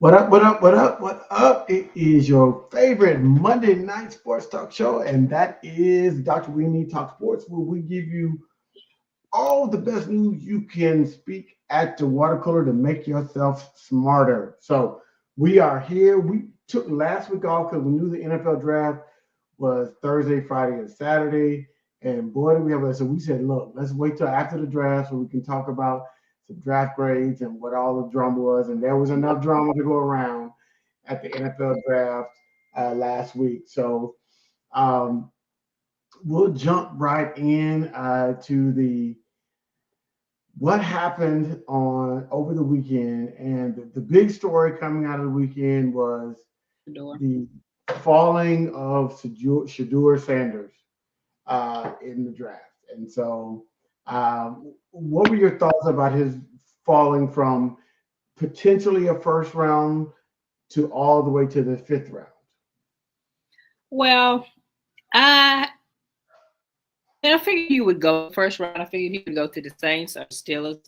What up, what up, what up, what up? It is your favorite Monday night sports talk show, and that is Dr. We E Talk Sports, where we give you all the best news you can speak at the water cooler to make yourself smarter. So we are here. We took last week off because we knew the NFL draft was Thursday, Friday, and Saturday. And boy, did we have so we said, look, let's wait till after the draft so we can talk about some draft grades and what all the drama was. And there was enough drama to go around at the NFL draft last week. So um, we'll jump right in to the what happened on over the weekend. And the big story coming out of the weekend was Shedeur. the falling of Shedeur Sanders in the draft. And so, what were your thoughts about his falling from potentially a first round to all the way to the fifth round? Well, I I figured he would go first round. I figured he would go to the Saints or Steelers.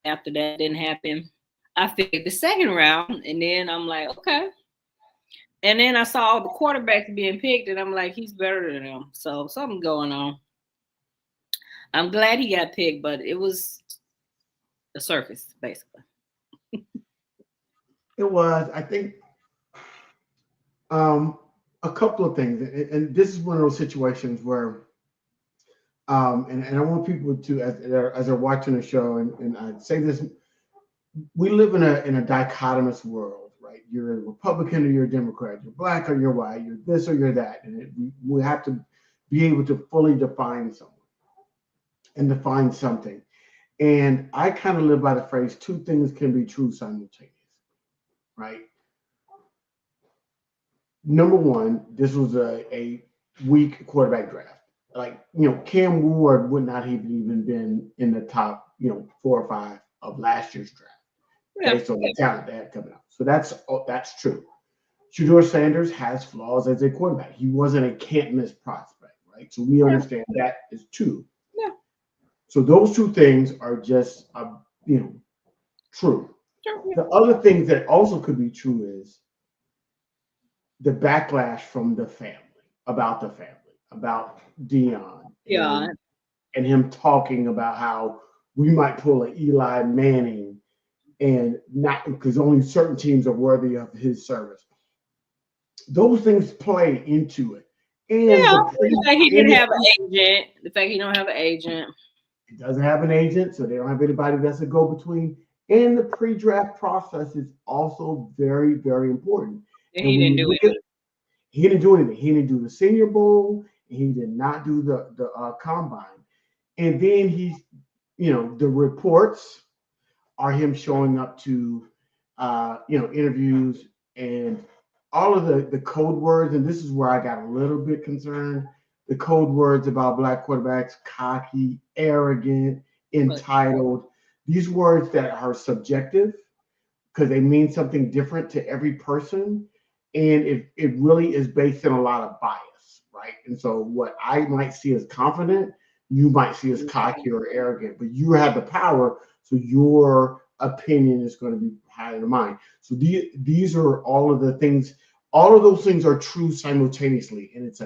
After that didn't happen, I figured the second round, and then I'm like, okay. And then I saw all the quarterbacks being picked, and I'm like, he's better than them. So something going on. I'm glad he got picked, but it was the surface basically. It was, I think, um, a couple of things. And this is one of those situations where, and I want people to, as they're watching the show, and I say this, we live in a dichotomous world, right? You're a Republican or you're a Democrat. You're black or you're white. You're this or you're that. And we have to be able to fully define someone and define something. And I kind of live by the phrase two things can be true simultaneously, right? Number one, this was a weak quarterback draft. Like, Cam Ward would not have even been in the top, 4 or 5 of last year's draft Yeah. based on the talent they had coming out. So that's true. Shedeur Sanders has flaws as a quarterback. He wasn't a can't miss prospect, right? So we Yeah. understand that is true. Yeah. So those two things are just, true. Sure. Yeah. The other things that also could be true is the backlash from the family, about Dion, Yeah. and him talking about how we might pull an Eli Manning and not because only certain teams are worthy of his service. Those things play into it. And Yeah. the The pre fact he and didn't the have pre an agent. The fact he don't have an agent. it doesn't have an agent, so they don't have anybody that's a go between. And the pre-draft process is also very, very important. And And he when didn't you do look it. at he didn't do anything. He didn't do the Senior Bowl, and he did not do the combine. And then the reports are him showing up to interviews and all of the code words. And this is where I got a little bit concerned. The code words about black quarterbacks: cocky, arrogant, But entitled. These words that are subjective because they mean something different to every person. And it really is based on a lot of bias, right? And so what I might see as confident, you might see as cocky or arrogant, but you have the power, so your opinion is going to be higher than mine. So these are all of those things are true simultaneously, and it's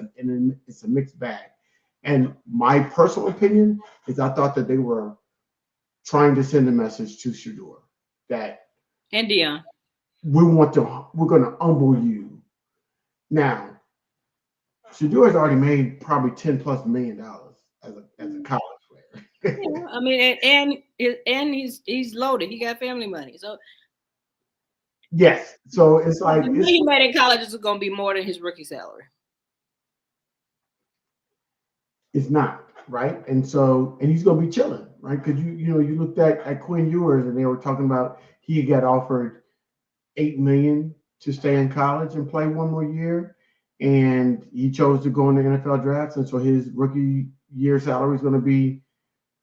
a mixed bag. And my personal opinion is I thought that they were trying to send a message to Shador that and Dion. we're going to humble you. Now, Shador has already made probably $10+ million as a college player. Yeah. I mean, and he's loaded. He got family money. So Yes, so it's like the money he made in college is going to be more than his rookie salary. it's not right, and he's going to be chilling, right? Because you looked at Quinn Ewers and they were talking about he got offered 8 million to stay in college and play one more year, and he chose to go in the NFL drafts, and so his rookie year salary is going to be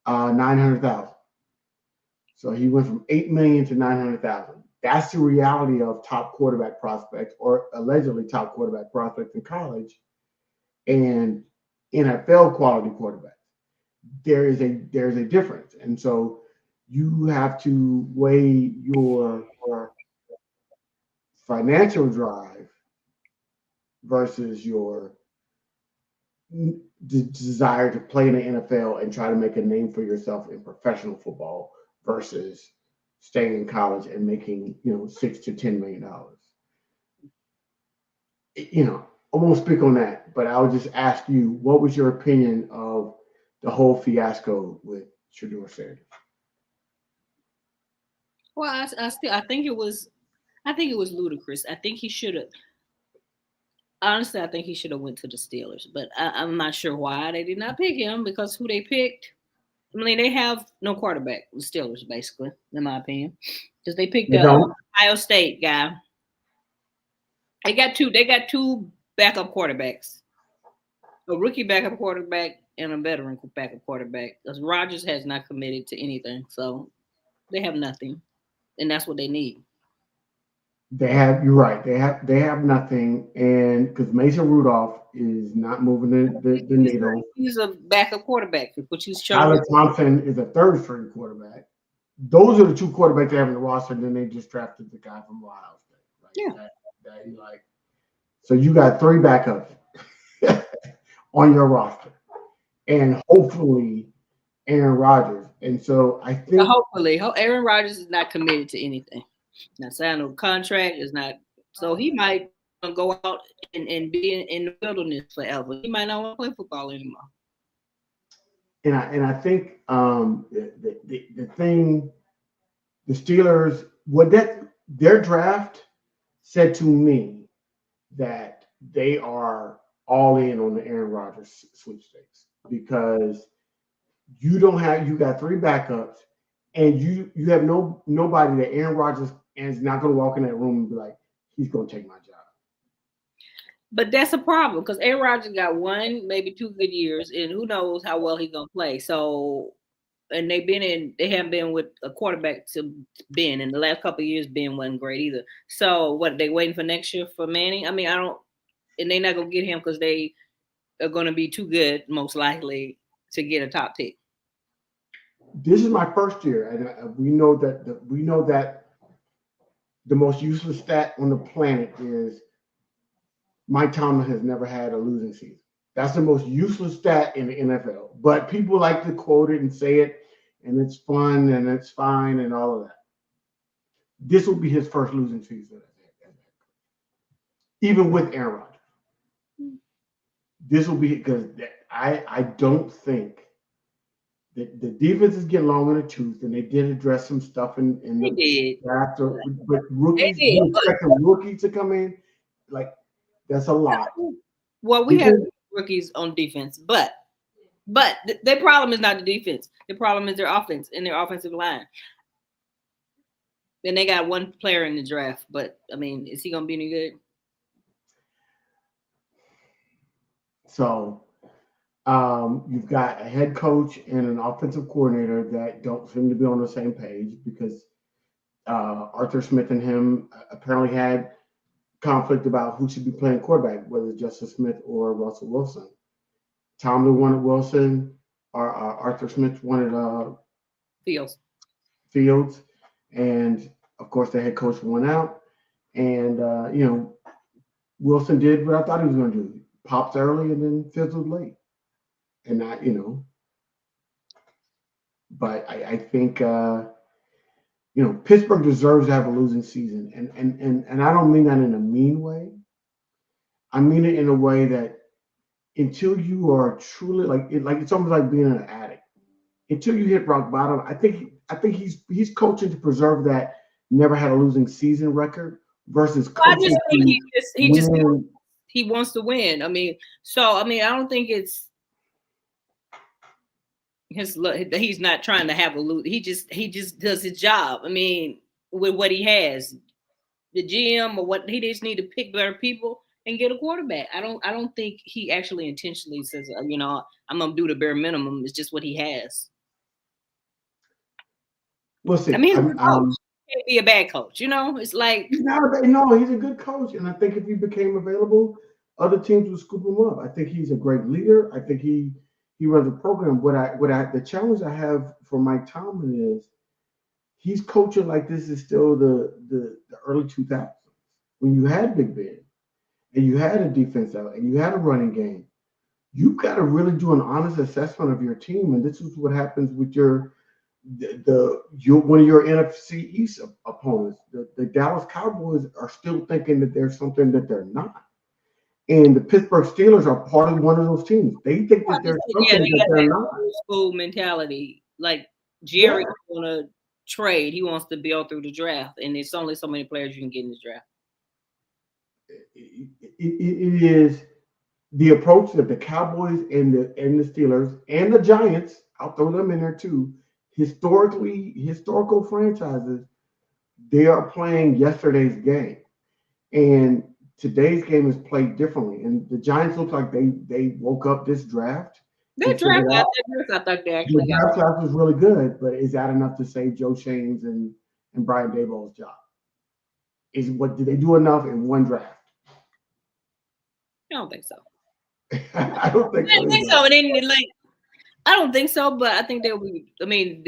900,000. So he went from 8 million to 900,000. That's the reality of top quarterback prospects, or allegedly top quarterback prospects in college, and NFL quality quarterbacks. There's a difference, and so you have to weigh your financial drive versus your desire to play in the NFL and try to make a name for yourself in professional football versus staying in college and making $6 to $10 million. I won't speak on that, but I would just ask you, what was your opinion of the whole fiasco with Shedeur Sanders? Well, I think it was ludicrous. I think he should have. Honestly, I think he should have went to the Steelers, but I'm not sure why they did not pick him because who they picked. I mean, they have no quarterback. The Steelers, basically, in my opinion, because they picked They the don't. Ohio State guy. They got two. They got two backup quarterbacks, a rookie backup quarterback and a veteran backup quarterback. Because Rodgers has not committed to anything, so they have nothing, and that's what they need. You're right. They have nothing, and because Mason Rudolph is not moving the needle. He's a backup quarterback, which he's chosen. Tyler Thompson is a third string quarterback. Those are the two quarterbacks they have in the roster, and then they just drafted the guy from Ohio State. Right? Yeah. That you like. So you got three backups on your roster, and hopefully Aaron Rodgers. And so I think Hopefully, Aaron Rodgers is not committed to anything. Not signed a contract. Is not. So he might go out and be in the wilderness forever. He might not want to play football anymore. and I think the thing, the Steelers, their draft said to me that they are all in on the Aaron Rodgers sweepstakes because you got three backups and you have nobody that Aaron Rodgers is not going to walk in that room and be like, he's going to take my job. But that's a problem because Aaron Rodgers got one, maybe 2 good years, and who knows how well he's gonna play. So, and they haven't been with a quarterback to Ben in the last couple of years. Ben wasn't great either. So, what they waiting for next year for Manning? I mean, I don't, and they're not gonna get him because they are gonna be too good, most likely, to get a top pick. This is my first year, and we know that the most useless stat on the planet is Mike Tomlin has never had a losing season. That's the most useless stat in the NFL. But people like to quote it and say it, and it's fun and it's fine and all of that. This will be his first losing season, even with Aaron Rodgers. This will be because I don't think that the defense is getting long in the tooth, and they did address some stuff in the draft. But rookies, you expect a rookie to come in, like that's a lot. Well, we have rookies on defense, but their problem is not the defense. The problem is their offense and their offensive line. Then they got one player in the draft, but I mean, is he gonna be any good? So you've got a head coach and an offensive coordinator that don't seem to be on the same page because Arthur Smith and him apparently had conflict about who should be playing quarterback, whether it's Justin Smith or Russell Wilson. Tomlin wanted Wilson, or Arthur Smith wanted Fields, and of course the head coach won out. And Wilson did what I thought he was going to do: popped early and then fizzled late. And that, but I think Pittsburgh deserves to have a losing season, and I don't mean that in a mean way. I mean it in a way that until you are truly like it's almost like being an addict. Until you hit rock bottom, I think he's coaching to preserve that never had a losing season record versus coaching. I just think he wants to win. I mean, I don't think it's he's not trying to have a lose. He just does his job. I mean, with what he has, the GM or what he just need to pick better people and get a quarterback. I don't think he actually intentionally says, I'm gonna do the bare minimum. It's just what he has. We'll see. I mean, he can't be a bad coach. It's like he's not a bad. No, he's a good coach, and I think if he became available, other teams would scoop him up. I think he's a great leader. I think he runs a program. The challenge I have for Mike Tomlin is he's coaching like this is still the early 2000s. when you had Big Ben and you had a defense out and you had a running game, you've got to really do an honest assessment of your team. And this is what happens with one of your NFC East opponents. The Dallas Cowboys are still thinking that there's something that they're not. And the Pittsburgh Steelers are part of one of those teams. They think that there's something that they're not. School mentality. Like Jerry want to trade. He wants to build through the draft. And it's only so many players you can get in the draft. It is the approach that the Cowboys and the Steelers and the Giants, I'll throw them in there too, historical franchises, they are playing yesterday's game. And today's game is played differently. And the Giants look like they woke up this draft. Their draft, I thought they actually the draft class was really good, but is that enough to save Joe Shane's and Brian Daboll's job? Did they do enough in one draft? I don't think so. I don't think so. I don't think so, but I think they'll be. I mean,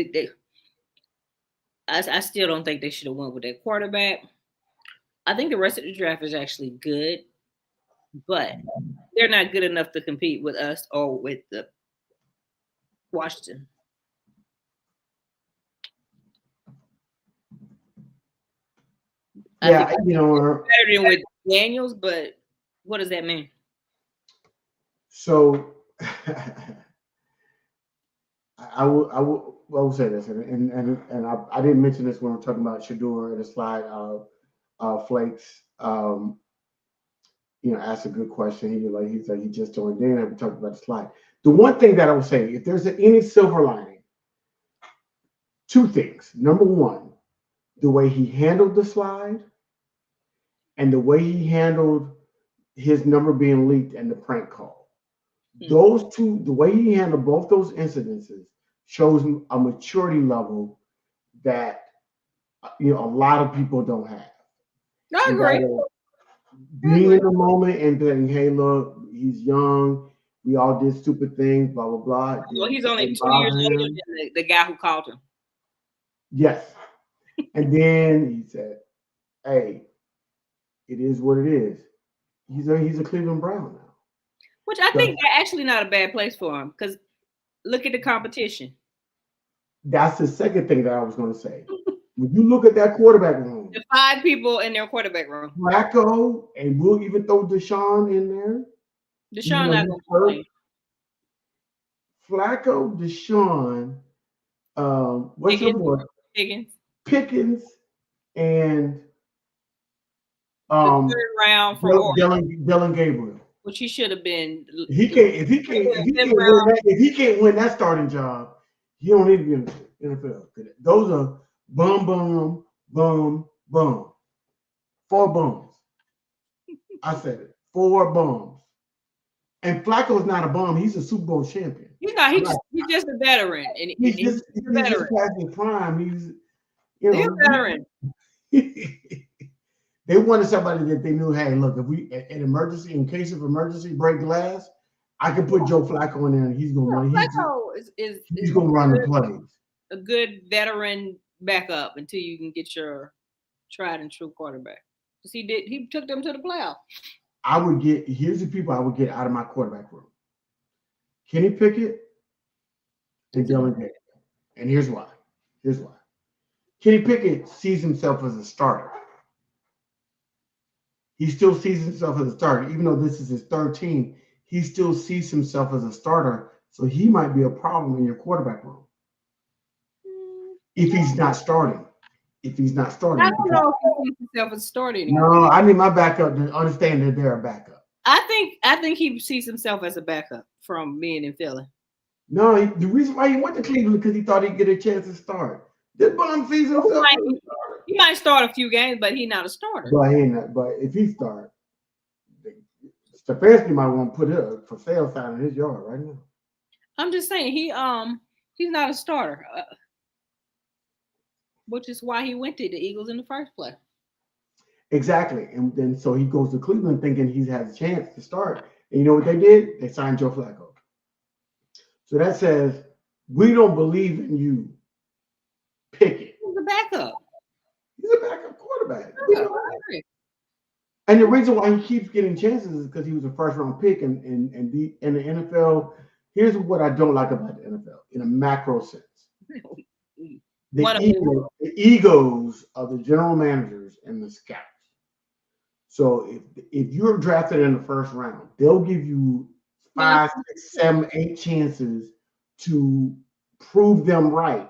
I still don't think they should have went with that quarterback. I think the rest of the draft is actually good, but they're not good enough to compete with us or with the Washington. Yeah, better than with Daniels, but what does that mean? So I will say this, and I didn't mention this when we're talking about Shedeur and the slide. Flakes, asked a good question. He said he just joined in, and we talked about the slide. The one thing that I would say, if there's any silver lining, two things. Number one, the way he handled the slide, and the way he handled his number being leaked and the prank call. Those two, the way he handled both those incidences shows a maturity level that a lot of people don't have. I agree. Being in the moment and saying, "Hey, look, he's young. We all did stupid things. Blah blah blah." Well, he's only 2 years older than the guy who called him. Yes, and then he said, "Hey, it is what it is." He's a Cleveland Brown now. Which I think they're actually not a bad place for him, because look at the competition. That's the second thing that I was going to say. When you look at that quarterback room, the 5 people in their quarterback room, Flacco, and we'll even throw Deshaun in there. Deshaun not going to play. Flacco, Deshaun, what's your boy? Pickens, and the third round for Dylan Gabriel. Which he should have been. If he can't win that starting job, he don't need to be in the NFL. Those are bum. 4 bums. I said it. 4 bums. And Flacco's not a bum. He's a Super Bowl champion. He's just a veteran. And he's just a veteran. He's prime. He's a veteran. They wanted somebody that they knew, hey, look, if we in case of emergency, break glass, I can put Joe Flacco in there and he's gonna run. He's gonna run the plays. A good veteran backup until you can get your tried and true quarterback. Because he took them to the playoff. Here's the people I would get out of my quarterback room. Kenny Pickett and Dylan Gabriel. And here's why. Kenny Pickett sees himself as a starter. He still sees himself as a starter. Even though this is his third team, he still sees himself as a starter. So he might be a problem in your quarterback room. If he's not starting. I don't know if he sees himself as a starter anymore. No, I need my backup to understand that they're a backup. I think he sees himself as a backup from being in Philly. No, the reason why he went to Cleveland because he thought he'd get a chance to start. This bum sees himself as a starter. He might start a few games, but he's not a starter. But if he starts, Stefanski might want to put a for sale sign in his yard right now. I'm just saying he's not a starter, which is why he went to the Eagles in the first place. Exactly, and then so he goes to Cleveland thinking he has a chance to start. And you know what they did? They signed Joe Flacco. So that says we don't believe in you. Pick it. He's a backup. He's a backup quarterback. And the reason why he keeps getting chances is because he was a first round pick, and the NFL. Here's what I don't like about the NFL in a macro sense: One of them. the egos of the general managers and the scouts. So if you're drafted in the first round, they'll give you No, 5, 6, 7, 8 chances to prove them right.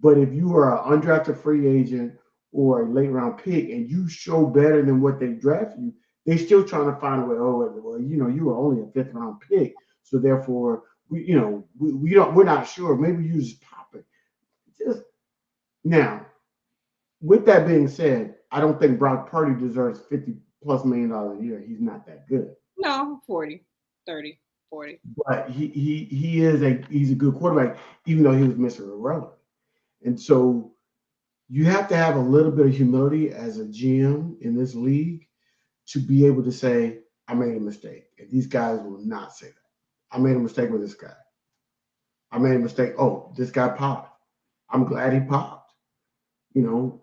But if you are an undrafted free agent or a late round pick and you show better than what they draft you, they still trying to find a way. Oh, well, you were only a fifth round pick, so therefore we don't we're not sure. Maybe you just pop it. Just now, with that being said, I don't think Brock Purdy deserves $50+ million a year. He's not that good, no, 40, 30, 40. but he's a good quarterback, even though he was Mr. Irrelevant. And so you have to have a little bit of humility as a GM in this league to be able to say, I made a mistake. And these guys will not say that. I made a mistake with this guy. I made a mistake. Oh, this guy popped. I'm glad he popped. You know,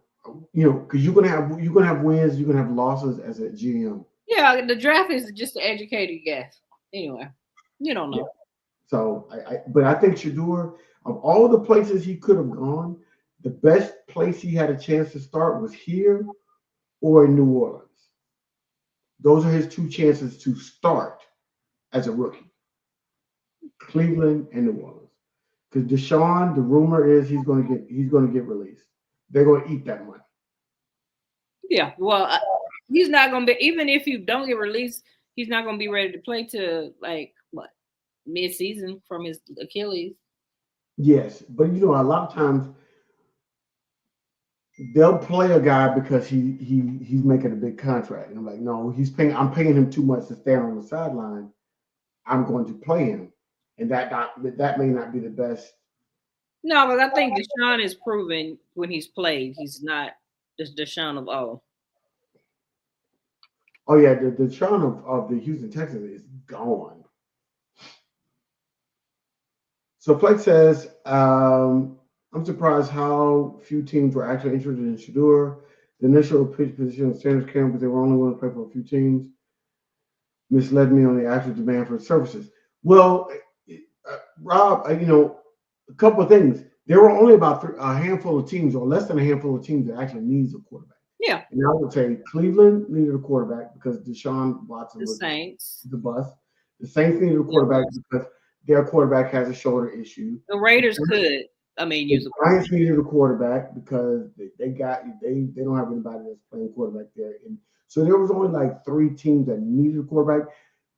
because you're gonna have wins, you're gonna have losses as a GM. Yeah, the draft is just an educated guess. Anyway, you don't Yeah. know. So but I think Shedeur, of all the places he could have gone, the best place he had a chance to start was here or in New Orleans. Those are his two chances to start as a rookie. Cleveland and New Orleans. Because Deshaun, the rumor is he's gonna get released. They're gonna eat that money. Yeah, well, he's not gonna be. Even if you don't get released, he's not gonna be ready to play to like what mid-season from his Achilles. Yes, but a lot of times they'll play a guy because he's making a big contract, and I'm like, no, I'm paying him too much to stand on the sideline. I'm going to play him, and that may not be the best. No, but I think Deshaun is proven when he's played, he's not just Deshaun of oh. Oh yeah, the charm of the Houston Texans is gone. So Flex says, I'm surprised how few teams were actually interested in Shedeur. The initial pitch position of Sanders came because they were only going to play for a few teams. Misled me on the actual demand for services. Well, Rob, a couple of things. There were only about a handful of teams, or less than a handful of teams, that actually needs a quarterback. Yeah, And I would say Cleveland needed a quarterback because Deshaun Watson the was Saints, the bust. The Saints needed a the, quarterback because their quarterback has a shoulder issue. the Raiders could, I mean, The use a Giants needed a quarterback because they don't have anybody that's playing quarterback there. And so there was only like 3 teams that needed a quarterback.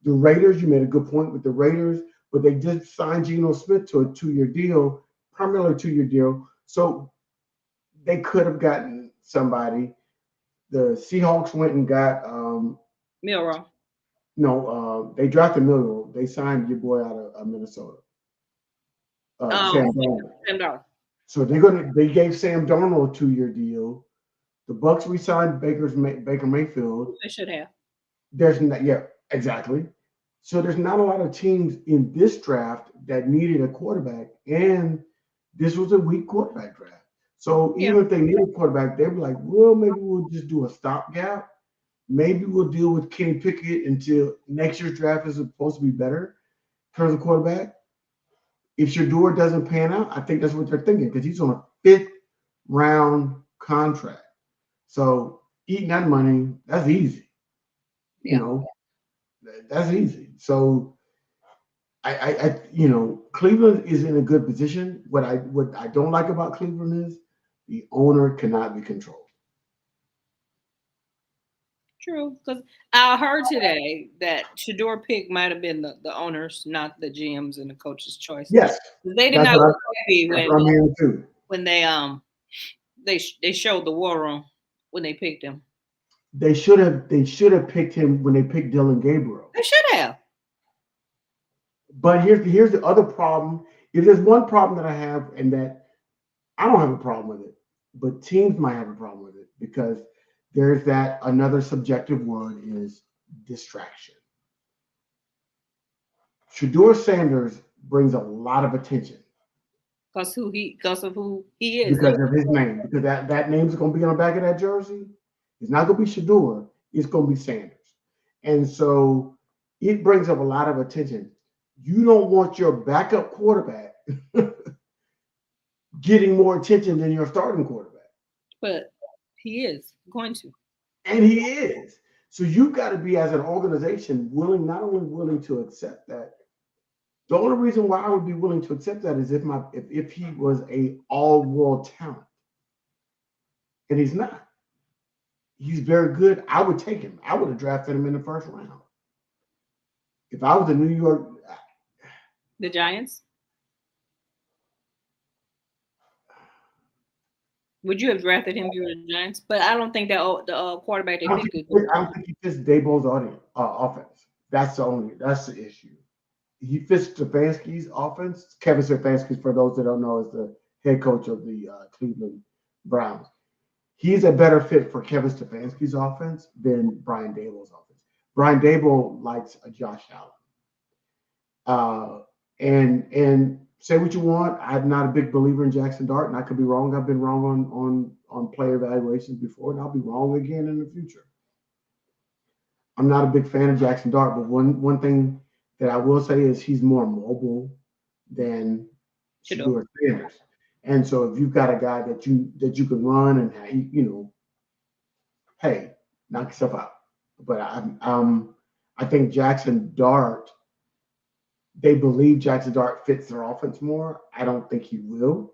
The Raiders, you made a good point with the Raiders, but they did sign Geno Smith to a 2-year deal, primarily a 2-year deal. So they could have gotten somebody. The Seahawks went and got Milrow. no, they drafted Miller. They signed your boy out of Minnesota, Sam Darnold. Sam Darnold. So they gave Sam Darnold a 2-year deal. The Bucks re-signed Baker Mayfield. They should have. There's not, yeah, exactly. So there's not a lot of teams in this draft that needed a quarterback, and this was a weak quarterback draft. So Yeah, even if they needed a quarterback, they'd be like, well, maybe we'll just do a stopgap. Maybe we'll deal with Kenny Pickett until next year's draft is supposed to be better in terms of quarterback. If Shedeur doesn't pan out, I think that's what they're thinking because he's on a 5th-round contract. So eating that money, that's easy. You yeah. know, that's easy. So Cleveland is in a good position. What I don't like about Cleveland is the owner cannot be controlled. True, because I heard today that Shedeur pick might have been the owners, not the GMs and the coaches' choice. Yes, They did that's not what, I, look happy that's what I'm hearing too. when they showed the war room when they picked him. They should have picked him when they picked Dylan Gabriel. They should have. But here's the other problem. If there's one problem that I have, and that I don't have a problem with it, but teams might have a problem with it because there's that another subjective word is distraction. Shedeur Sanders brings a lot of attention Because of who he is. because of his name. Because that name's going to be on the back of that jersey. It's not going to be Shedeur. it's going to be Sanders. And so it brings up a lot of attention. You don't want your backup quarterback getting more attention than your starting quarterback. But he is going to. And he is. So you've got to be, as an organization, not only willing to accept that. The only reason why I would be willing to accept that is if he was a all-world talent. And he's not. He's very good. I would take him. I would have drafted him in the first round. If I was the New York, The Giants. Would you have drafted him if you were the Giants? But I don't think that the quarterback they picked is good. I don't think he fits Daboll's offense. That's the issue. He fits Stefanski's offense. Kevin Stefanski, for those that don't know, is the head coach of the Cleveland Browns. He's a better fit for Kevin Stefanski's offense than Brian Daboll's offense. Brian Daboll likes a Josh Allen. And say what you want. I'm not a big believer in Jackson Dart, and I could be wrong. I've been wrong on player evaluations before, and I'll be wrong again in the future. I'm not a big fan of Jackson Dart, but one thing that I will say is he's more mobile than Shedeur Sanders. And so if you've got a guy that you can run and hey, knock yourself out. But I think Jackson Dart, they believe Jackson Dart fits their offense more. I don't think he will,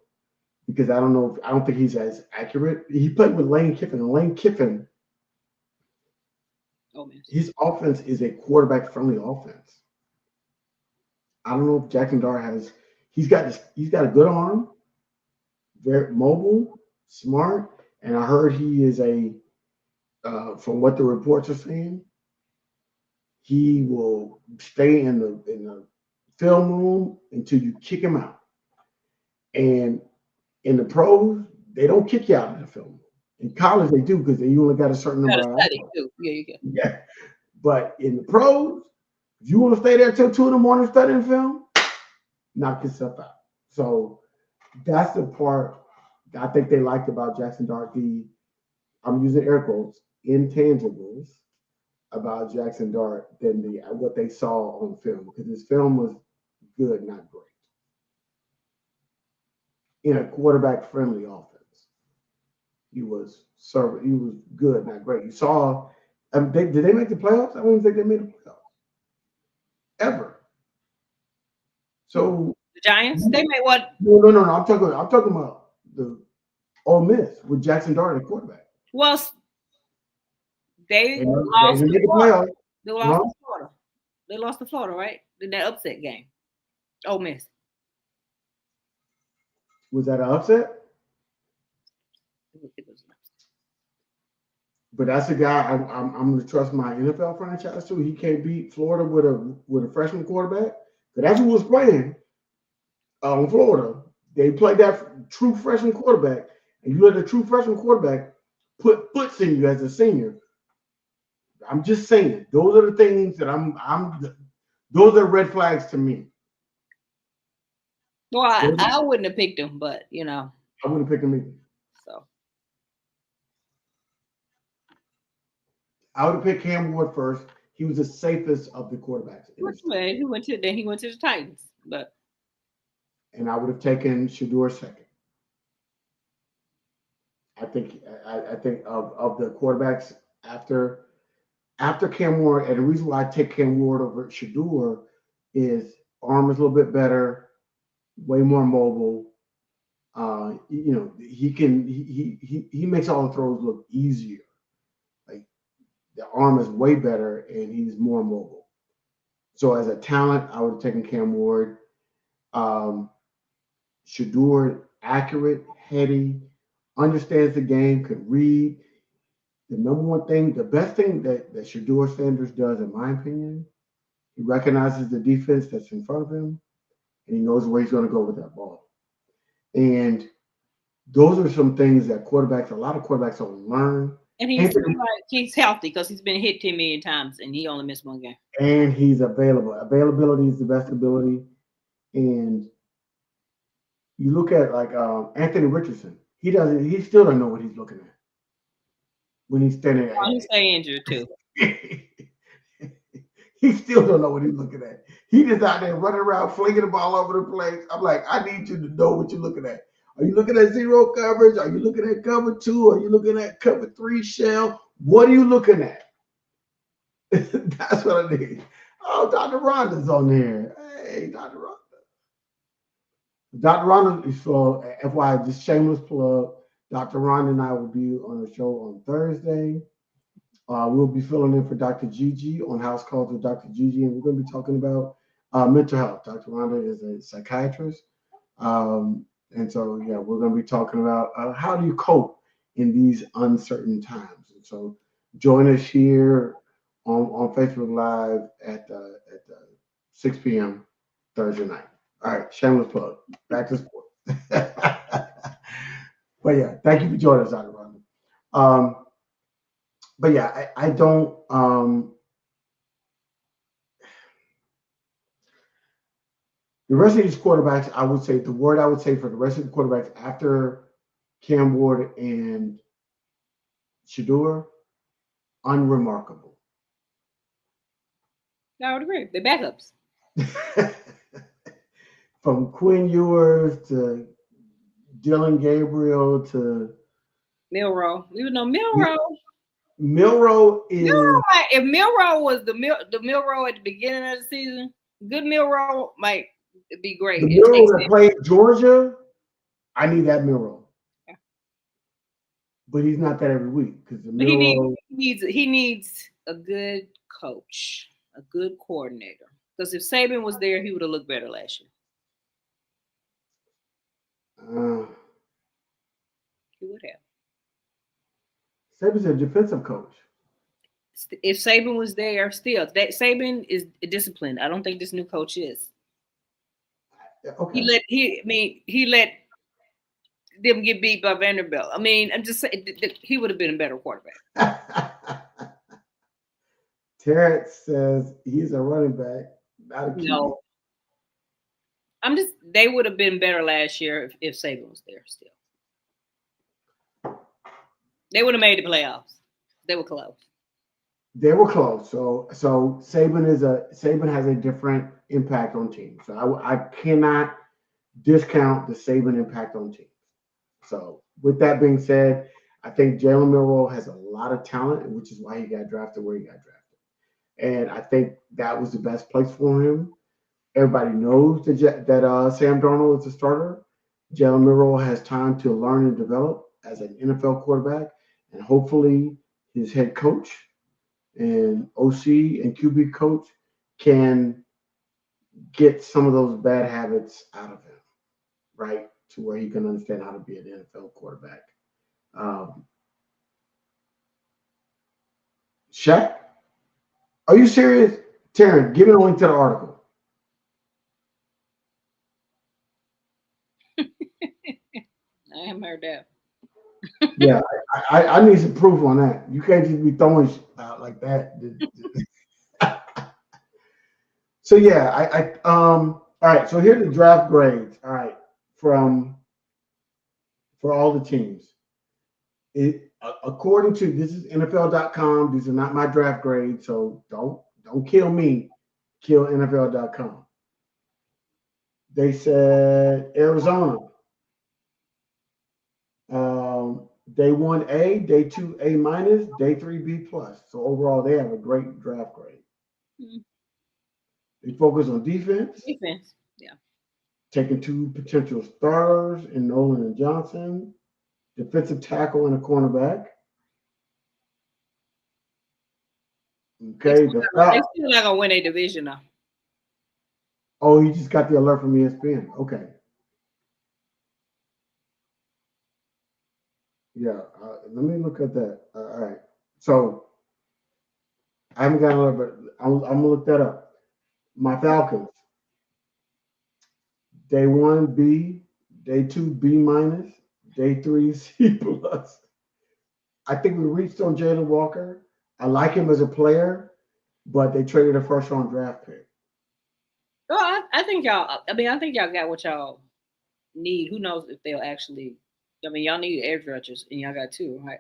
because I don't think he's as accurate. He played with Lane Kiffin, and Lane Kiffin, his offense is a quarterback-friendly offense. I don't know if Jackson Dart he's got a good arm, very mobile, smart, and I heard he is from what the reports are saying, he will stay in the film room until you kick him out. And in the pros, they don't kick you out of the film room. In college, they do, because you only got a certain number of hours. Yeah, you can. Yeah. But in the pros, if you want to stay there till 2 a.m. studying film, knock yourself out. So that's the part I think they liked about Jackson Dart. I'm using air quotes, intangibles about Jackson Dart than what they saw on film, because his film was good, not great. In a quarterback-friendly offense, he was good, not great. You saw, did they make the playoffs? I don't think they made the playoffs ever. So the Giants, they made what? No. I'm talking about the Ole Miss with Jackson Dart at quarterback. Well, they lost to Florida. They lost to Florida. They lost to Florida, right? In that upset game. Ole Miss. Was that an upset? But that's a guy I'm going to trust my NFL franchise to. He can't beat Florida with a freshman quarterback. But that's who was playing in Florida. They played that true freshman quarterback, and you let a true freshman quarterback put foots in you as a senior. I'm just saying, those are the things that those are red flags to me. Well, I wouldn't have picked him, but I wouldn't have picked him either. So I would have picked Cam Ward first. He was the safest of the quarterbacks. He went to the Titans, and I would have taken Shedeur second. I think of the quarterbacks after Cam Ward, and the reason why I take Cam Ward over Shedeur is arm is a little bit better, way more mobile. He makes all the throws look easier. Like, the arm is way better, and he's more mobile. So as a talent, I would have taken Cam Ward. Shedeur, accurate, heady, understands the game, could read. The best thing that Shedeur Sanders does, in my opinion, he recognizes the defense that's in front of him, and he knows where he's going to go with that ball. And those are some things that a lot of quarterbacks don't learn. And he's healthy, because he's been hit 10 million times, and he only missed one game. And he's available. Availability is the best ability. And you look at Anthony Richardson. He still doesn't know what he's looking at when he's standing there. Oh, he stay injured too. He still don't know what he's looking at. He just out there running around, flinging the ball over the place. I'm like, I need you to know what you're looking at. Are you looking at zero coverage? Are you looking at cover 2? Are you looking at cover 3 shell? What are you looking at? That's what I need. Oh, Dr. Rhonda's on there. Hey, Dr. Rhonda. Dr. Rhonda is for FYI, just shameless plug. Dr. Rhonda and I will be on the show on Thursday. We'll be filling in for Dr. Gigi on House Calls with Dr. Gigi, and we're going to be talking about mental health. Dr. Rhonda is a psychiatrist. And so, yeah, we're going to be talking about how do you cope in these uncertain times. And so join us here on Facebook Live at 6 p.m. Thursday night. All right, shameless plug. Back to sports. But yeah, thank you for joining us, Dr. Rhonda. But yeah, I don't. The rest of these quarterbacks, I would say the word I would say for the rest of the quarterbacks after Cam Ward and Shedeur, unremarkable. I would agree. They're backups. From Quinn Ewers to Dylan Gabriel to Milroe. You know Milroe. Milroe is. If Milroe was the Milroe at the beginning of the season, good Milroe might be great. The Milroe that played Georgia, I need that Milroe. Yeah. But he's not that every week because the Milroe. He needs a good coach, a good coordinator. Because if Saban was there, he would have looked better last year. He would have. Saban's a defensive coach. If Saban was there, still that Saban is disciplined. I don't think this new coach is. Okay. He let them get beat by Vanderbilt. I mean, I'm just saying he would have been a better quarterback. Terrence says he's a running back, not a QB. No. They would have been better last year if Saban was there still. They would have made the playoffs. They were close. They were close. So Saban has a different impact on teams. So I cannot discount the Saban impact on teams. So with that being said, I think Jalen Milroe has a lot of talent, which is why he got drafted where he got drafted. And I think that was the best place for him. Everybody knows that Sam Darnold is a starter. Jalen Milroe has time to learn and develop as an NFL quarterback, and hopefully his head coach and OC and QB coach can get some of those bad habits out of him, right, to where he can understand how to be an NFL quarterback. Shaq, are you serious? Taryn, give me a link to the article. I haven't heard that. Yeah, I need some proof on that. You can't just be throwing out like that. So yeah, all right. So here are the draft grades. All right, for all the teams. According to this is NFL.com. These are not my draft grades, so don't kill me. Kill NFL.com. They said Arizona. Day 1 A, day 2 A minus, day 3 B plus. So overall, they have a great draft grade. Mm-hmm. They focus on defense. Defense, yeah. Taking 2 potential starters in Nolan and Johnson, defensive tackle and a cornerback. Okay, they still not gonna win a division now. Oh, you just got the alert from ESPN. Okay. Yeah, let me look at that. All right. So I haven't got an alert, but I'm gonna look that up. My Falcons. Day 1 B, day 2 B minus, day 3 C plus. I think we reached on Jalen Walker. I like him as a player, but they traded a first round draft pick. Well, I think y'all got what y'all need. Who knows if they'll actually? I mean, y'all need edge rushers, and y'all got 2, right?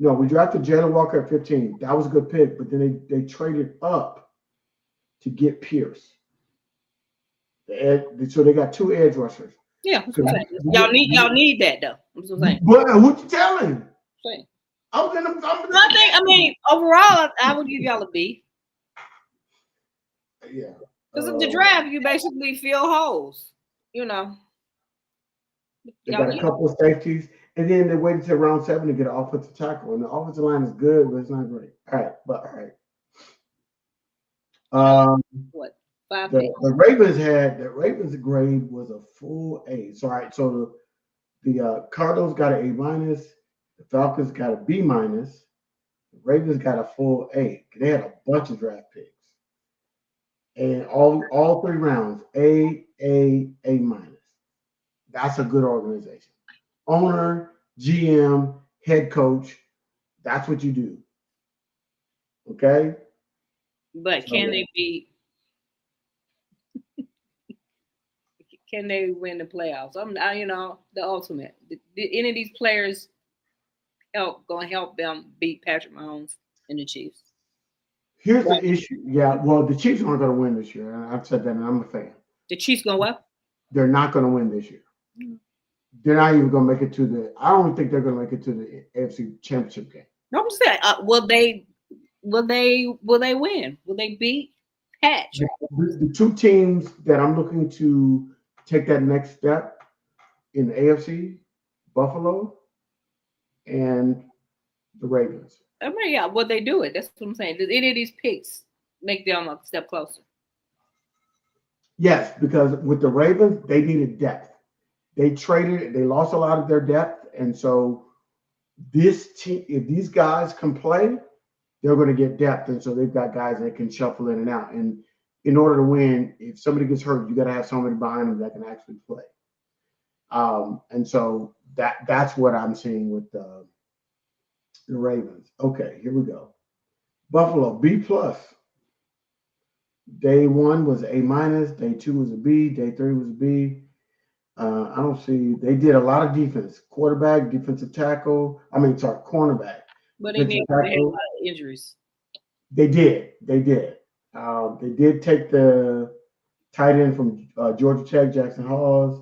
No, we drafted Jalen Walker at 15. That was a good pick, but then they traded up to get Pierce. So they got two edge rushers. Yeah, that's So what I'm saying. Y'all need that though. That's what I'm saying. but what you telling? Saying. I was in the. I mean, overall, I would give y'all a B. Yeah. Because in the draft, you basically fill holes. You know. They got a couple of safeties, and then they waited till round 7 to get an offensive tackle. And the offensive line is good, but it's not great. All right. What? 5 the Ravens grade was a full A. So all right, so the Cardinals got an A minus, the Falcons got a B minus, the Ravens got a full A. They had a bunch of draft picks. And all 3 rounds, A minus. That's a good organization. Owner, GM, head coach, that's what you do. Okay? But can they be? Can they win the playoffs? The ultimate. Did any of these players gonna help them beat Patrick Mahomes and the Chiefs? Here's the issue. Yeah, well, the Chiefs aren't going to win this year. I've said that, and I'm a fan. The Chiefs gonna what? They're not going to win this year. They're not even going to make it to the. I don't think they're going to make it to the AFC Championship game. No, I'm saying, will they win? Will they beat Patrick? The 2 teams that I'm looking to take that next step in the AFC, Buffalo and the Ravens. I mean, yeah, will they do it? That's what I'm saying. Does any of these picks make them a step closer? Yes, because with the Ravens, they needed depth. They lost a lot of their depth, and so this team, if these guys can play, they're going to get depth, and so they've got guys that can shuffle in and out. And in order to win, if somebody gets hurt, you got to have somebody behind them that can actually play. And so that's what I'm seeing with the Ravens. Okay, here we go. Buffalo B plus. Day 1 was A minus. Day 2 was a B. Day 3 was a B. I don't see. They did a lot of defense. Quarterback, defensive tackle. Cornerback. But they had a lot of injuries. They did. They did take the tight end from Georgia Tech, Jackson Hawes,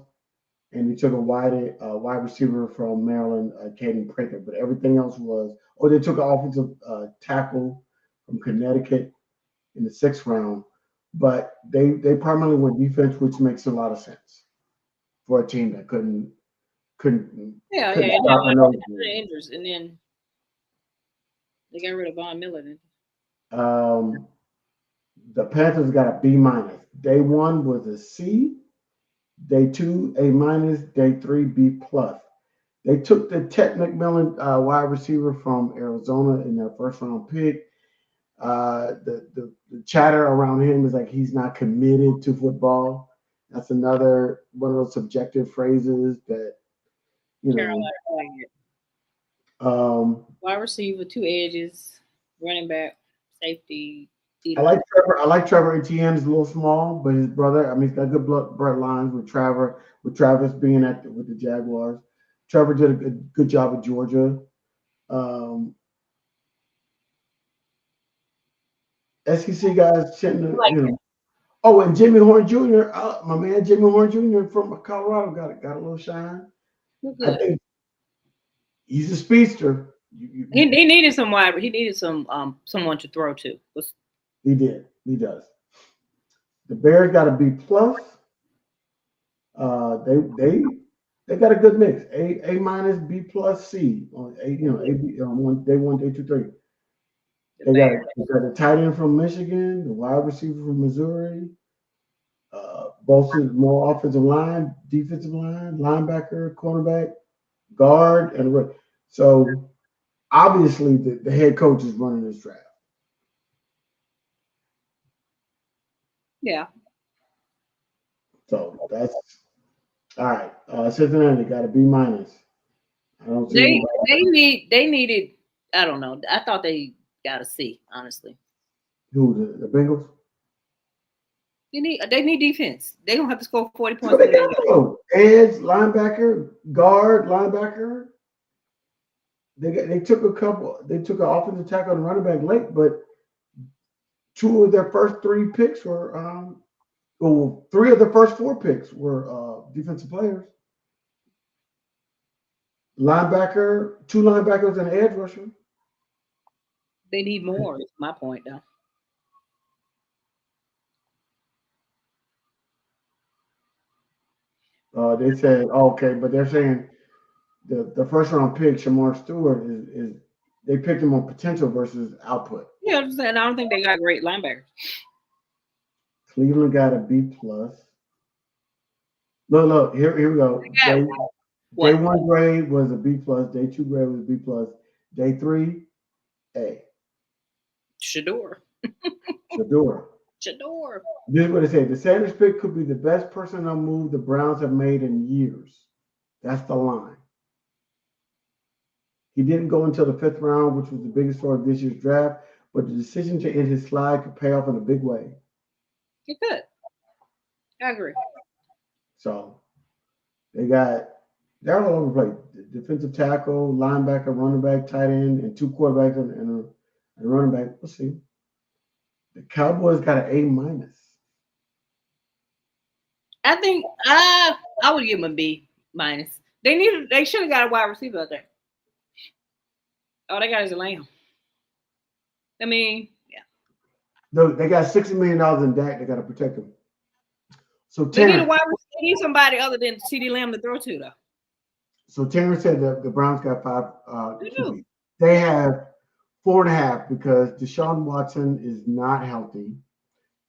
and they took a wide receiver from Maryland, Caden Prather. But everything else was. They took an offensive tackle from Connecticut in the 6th round. But they primarily went defense, which makes a lot of sense for a team that couldn't stop injuries, and then they got rid of Von Miller. The Panthers got a B minus. Day 1 was a C. Day 2 A minus. Day 3 B plus. They took the Ted McMillan wide receiver from Arizona in their 1st round pick. The chatter around him is like he's not committed to football. That's another one of those subjective phrases that wide receiver, 2 edges, running back, safety. I like Trevor Etienne. He's a little small, but his brother, he's got good blood lines with Travis being with the Jaguars. Trevor did a good job at Georgia. SEC guys, Oh, and Jimmy Horn Jr. My man Jimmy Horn Jr. from Colorado got a little shine. I think he's a speedster. He needed some wide. He needed someone to throw to. He did. He does. The Bears got a B plus. They got a good mix. A minus, B plus, C on A. Day 1, day 2, 3. They got a tight end from Michigan, the wide receiver from Missouri, both more offensive line, defensive line, linebacker, cornerback, guard, and so obviously the head coach is running this draft. Yeah. So that's all right. Cincinnati got a B minus. I don't see they needed. I don't know. I thought they got a C, honestly. Who, the Bengals? They need defense. They don't have to score 40 points. So they got edge, linebacker, guard, linebacker. They took a couple. They took an offensive tackle and running back late, but two of their first three picks were well, three of the first four picks were defensive players. Linebacker, two linebackers, and an edge rusher. They need more. Is my point, though. They said okay, but they're saying the first round pick, Shamar Stewart, is they picked him on potential versus output. Yeah, I'm saying I don't think they got great linebackers. Cleveland got a B plus. Look, here we go. They got Day what? one grade was a B plus. Day two grade was B plus. Day three, A. Shedeur. Shedeur. Shedeur. This is what it said. The Sanders pick could be the best personnel move the Browns have made in years. That's the line. He didn't go until the fifth round, which was the biggest story of this year's draft, but the decision to end his slide could pay off in a big way. It could. I agree. So they're all over the place. Defensive tackle, linebacker, running back, tight end, and two quarterbacks and a running back. We'll see. The Cowboys got an A minus. I think I would give them a B minus. They should have got a wide receiver out there. All they got is a lamb. I mean, yeah. No, they got $60 million in Dak. They got to protect him. So They need a Terrence, wide receiver. They need somebody other than CD Lamb to throw to, though. said that the Browns got five They do. QB. They have 4.5 because Deshaun Watson is not healthy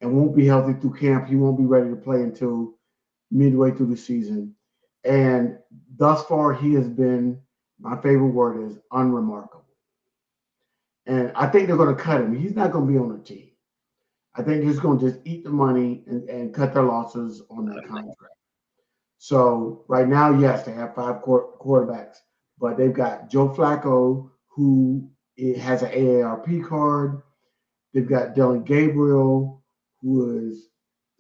and won't be healthy through camp. He won't be ready to play until midway through the season. And thus far, he has been, my favorite word is unremarkable. And I think they're going to cut him. He's not going to be on the team. I think he's going to just eat the money and cut their losses on that contract. So right now, yes, they have five quarterbacks, but they've got Joe Flacco, who has an AARP card. They've got Dylan Gabriel, who is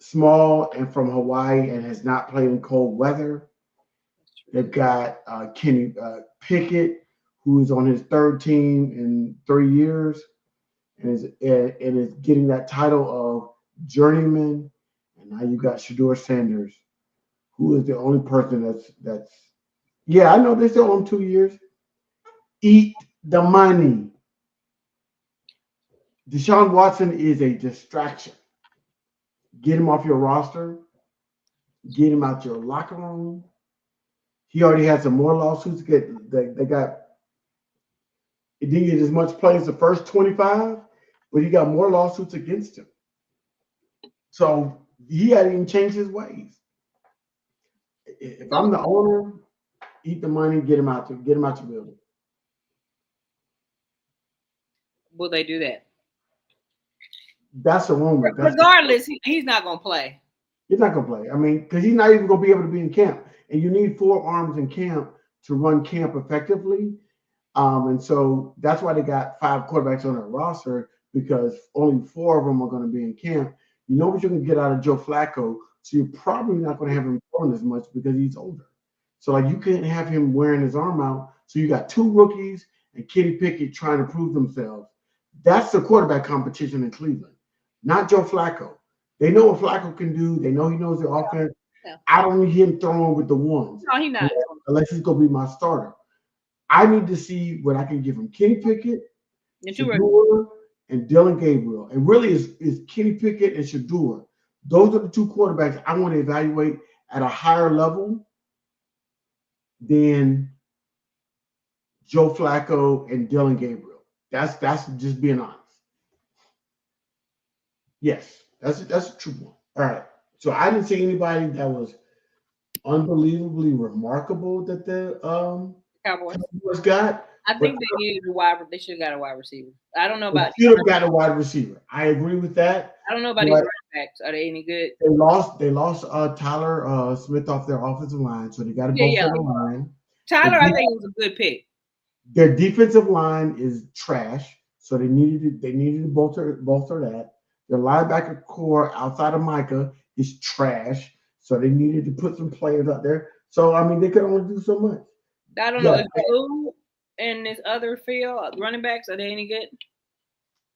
small and from Hawaii and has not played in cold weather. They've got Kenny Pickett, who is on his third team in 3 years and is getting that title of journeyman. And now you got Shedeur Sanders, who is the only person that's yeah, I know they still own 2 years. Eat the money. Deshaun Watson is a distraction. Get him off your roster. Get him out your locker room. He already has some more lawsuits. They got. He didn't get as much play as the first 25, but he got more lawsuits against him. So he hadn't even changed his ways. If I'm the owner, eat the money, get him out your building. Will they do that? That's a rumor. Regardless, he's not going to play. He's not going to play. I mean, because he's not even going to be able to be in camp. And you need 4 arms in camp to run camp effectively. And so that's why they got 5 quarterbacks on their roster because only 4 of them are going to be in camp. You know what you can get out of Joe Flacco, so you're probably not going to have him throwing as much because he's older. So like you can't have him wearing his arm out. So you got 2 rookies and Kenny Pickett trying to prove themselves. That's the quarterback competition in Cleveland, not Joe Flacco. They know what Flacco can do. They know he knows the offense. Yeah. I don't need him throwing with the ones. No, he's not. Unless he's going to be my starter. I need to see what I can give him. Kenny Pickett, Shedeur, and Dylan Gabriel. And really is Kenny Pickett and Shedeur. Those are the 2 quarterbacks I want to evaluate at a higher level than Joe Flacco and Dylan Gabriel. That's just being honest. Yes, that's a true one. All right. So I didn't see anybody that was unbelievably remarkable that the Cowboys got. I think they needed a wide. They should have got a wide receiver. I don't know about. They should have got a wide receiver. I agree with that. I don't know about these running backs. Are they any good? They lost Tyler Smith off their offensive line, so they got to bolster the line. Tyler, I think was a good pick. Their defensive line is trash, so they needed to bolster that. Their linebacker core outside of Micah is trash, so they needed to put some players out there. So I mean, they could only do so much. I don't know. in this other field, running backs, are they any good?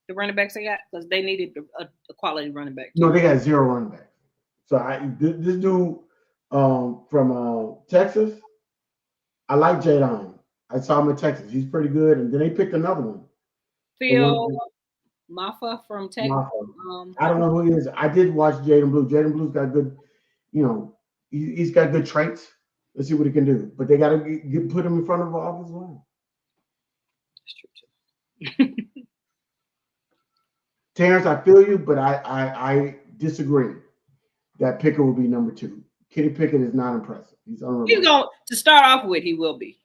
The running backs they got, because they needed a quality running back No, too. they got zero running backs. So this dude from Texas, I like Jadon. I saw him in Texas. He's pretty good. And then they picked another one. The one Phil Maffa from Texas. Maffa. I don't know who he is. I did watch Jaden Blue. Jaden Blue's got good, he's got good traits. Let's see what he can do. But they got to put him in front of an offensive line. That's true too. Terrence, I feel you, but I disagree that Pickett will be number 2. Kenny Pickett is not impressive. He's going to start off with. He will be.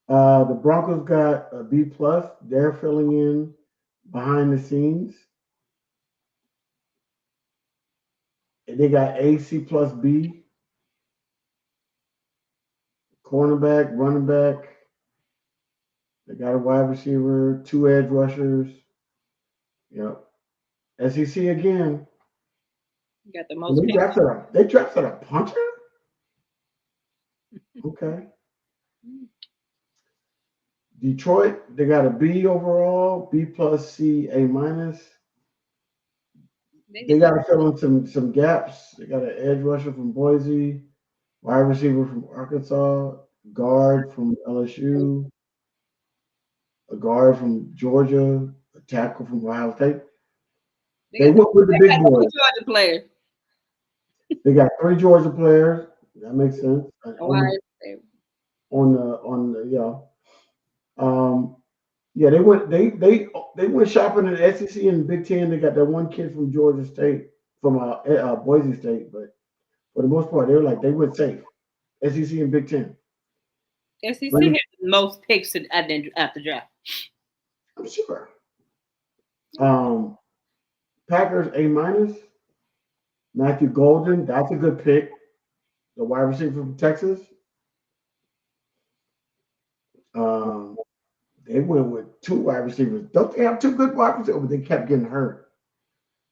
The Broncos got a B plus. They're filling in behind the scenes. And they got A, C plus B. Cornerback, running back. They got a wide receiver, 2 edge rushers. Yep. SEC again. You got the most. They drafted a puncher? Okay. Detroit, they got a B overall, B plus, C, A minus. They got to fill in some gaps. They got an edge rusher from Boise, wide receiver from Arkansas, guard from LSU, a guard from Georgia, a tackle from Ohio State. They went with the big boys. Georgia players. They got 3 Georgia players. That makes sense. Ohio State. Yeah, they went shopping in the SEC and Big Ten. They got that one kid from Georgia State, from Boise State, but for the most part, they went safe. SEC and Big Ten. SEC has the most picks at the draft. I'm sure. Packers A minus. Matthew Golden, that's a good pick. The wide receiver from Texas. They went with 2 wide receivers. Don't they have 2 good wide receivers? But they kept getting hurt.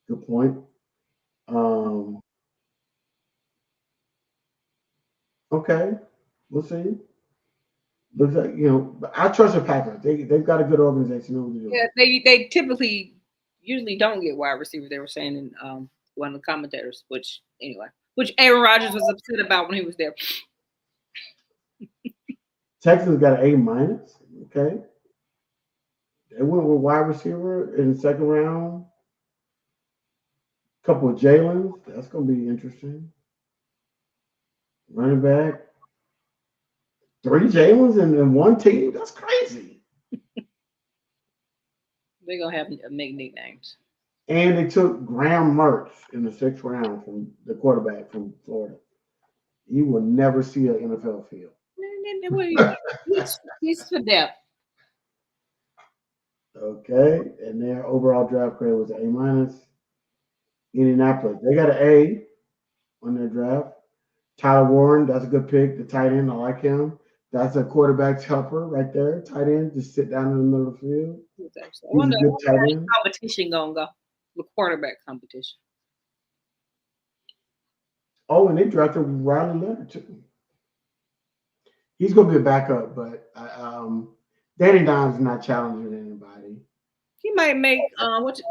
Good point. Okay, we'll see. Looks like I trust the Packers. They've got a good organization. Yeah, they typically usually don't get wide receivers. They were saying in one of the commentators, which Aaron Rodgers was upset about when he was there. Texas got an A minus. Okay. They went with wide receiver in the second round. A couple of Jalen's. That's going to be interesting. Running back. 3 Jalen's in one team. That's crazy. They're going to have make nicknames. And they took Graham Mertz in the 6th round from the quarterback from Florida. He will never see an NFL field. He's for depth. Okay, and their overall draft grade was an A minus. Indianapolis, they got an A on their draft. Tyler Warren, that's a good pick. The tight end, I like him. That's a quarterback's helper right there. Tight end, just sit down in the middle of the field. I wonder how the competition gonna go. The quarterback competition. Oh, and they drafted Riley Leonard too. He's gonna be a backup, but Danny Dimes is not challenging anybody. He might make what you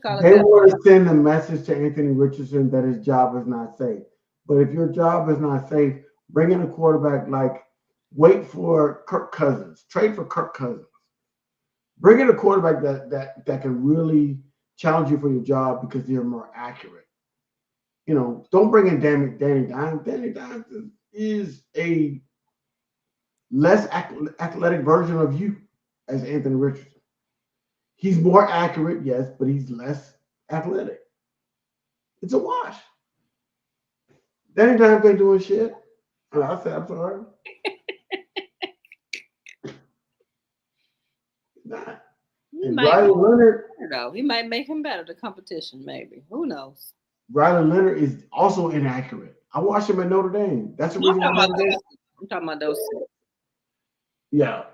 call it. They want to send a message to Anthony Richardson that his job is not safe. But if your job is not safe, bring in a quarterback wait for Kirk Cousins. Trade for Kirk Cousins. Bring in a quarterback that can really challenge you for your job because they're more accurate. Don't bring in Danny Dimes. Danny Dimes is a less athletic version of you as Anthony Richardson. He's more accurate, yes, but he's less athletic. It's a wash. Danny Dimes ain't doing shit. I said, I'm sorry. Not. Riley Leonard. He might make him better. The competition, maybe. Who knows? Riley Leonard is also inaccurate. I watched him at Notre Dame. That's the reason why I'm talking about those. Yeah.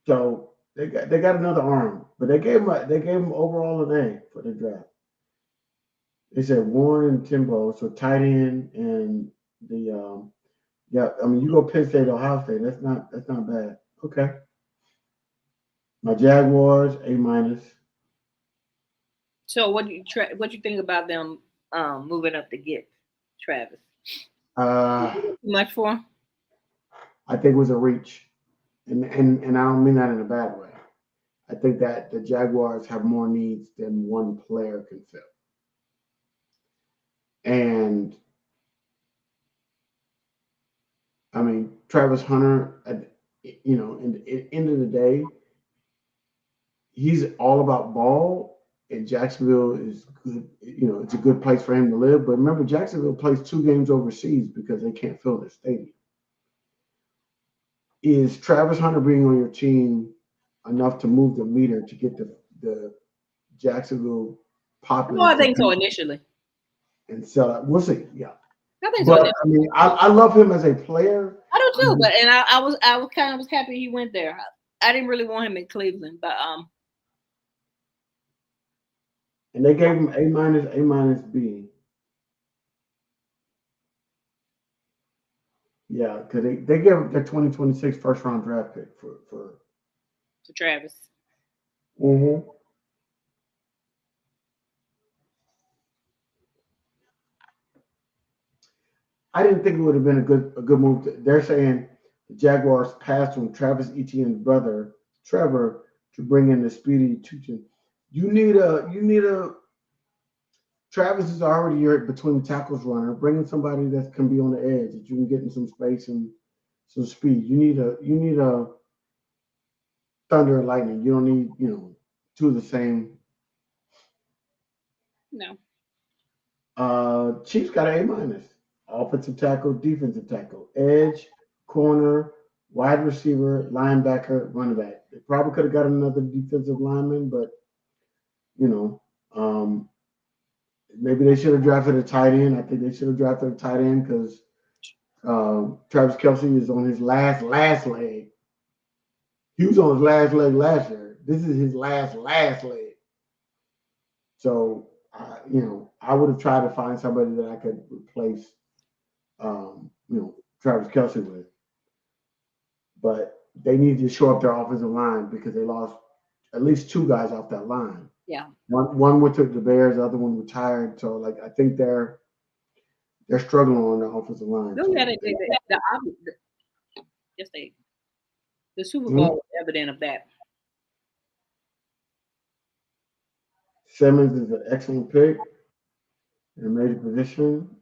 So they got another arm, but they gave him overall an A for the draft. They said Warren and Timbo, so tight end and the Yeah, I mean, you go Penn State, Ohio State. That's not bad. Okay. My Jaguars, A minus. So what do you think about them moving up to get Travis? Uh, Too much for him? I think it was a reach, and I don't mean that in a bad way. I think that the Jaguars have more needs than one player can fill. And I mean, Travis Hunter, in the end of the day, he's all about ball, and Jacksonville is good. It's a good place for him to live. But remember, Jacksonville plays 2 games overseas because they can't fill their stadium. Is Travis Hunter being on your team enough to move the meter to get the Jacksonville Well, I populace think so initially. and sell it? We'll see. Yeah, I think so but initially. I mean, I love him as a player. I do I too, mean, but and I was kind of was happy he went there. I didn't really want him in Cleveland, but and they gave him A minus B. Yeah, because they gave up their 2026 first round draft pick for. to Travis. Mhm. I didn't think it would have been a good move. They're saying the Jaguars passed on Travis Etienne's brother Trevor to bring in the speedy Tuchin. You need a Travis is already your between tackles runner. Bringing somebody that can be on the edge that you can get in some space and some speed. You need a thunder and lightning. You don't need two of the same. No, Chiefs got an A minus. Offensive tackle, defensive tackle, edge, corner, wide receiver, linebacker, running back. They probably could have got another defensive lineman, but you know, um, maybe they should have drafted a tight end. I think they should have drafted a tight end because Travis Kelsey is on his last leg. He was on his last leg last year. This is his last leg. So, I would have tried to find somebody that I could replace, Travis Kelsey with. But they need to shore up their offensive line because they lost at least 2 guys off that line. yeah. One went to the Bears, the other one retired. So, like, I think they're struggling on the offensive line. No, yeah, So, just the Super Mhm. Bowl was evident of that. Simmons is an excellent pick in a major position.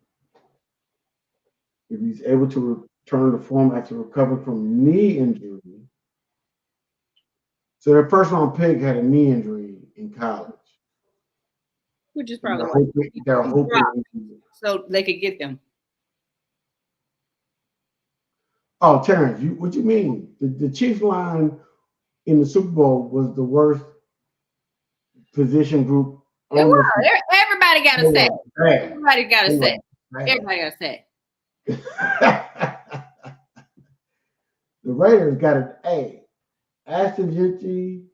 If he's able to return to form after recovering from knee injury. So their first round pick had a knee injury in college. Which is And probably why they're he dropped, hoping. so they could get them. Oh, Terrence, what you mean? The Chiefs line in the Super Bowl was the worst position group It on the was. field. Everybody got a They set. were bad. Everybody got a They were set. bad. Everybody got a set. The Raiders got an A. Ashton Gentry,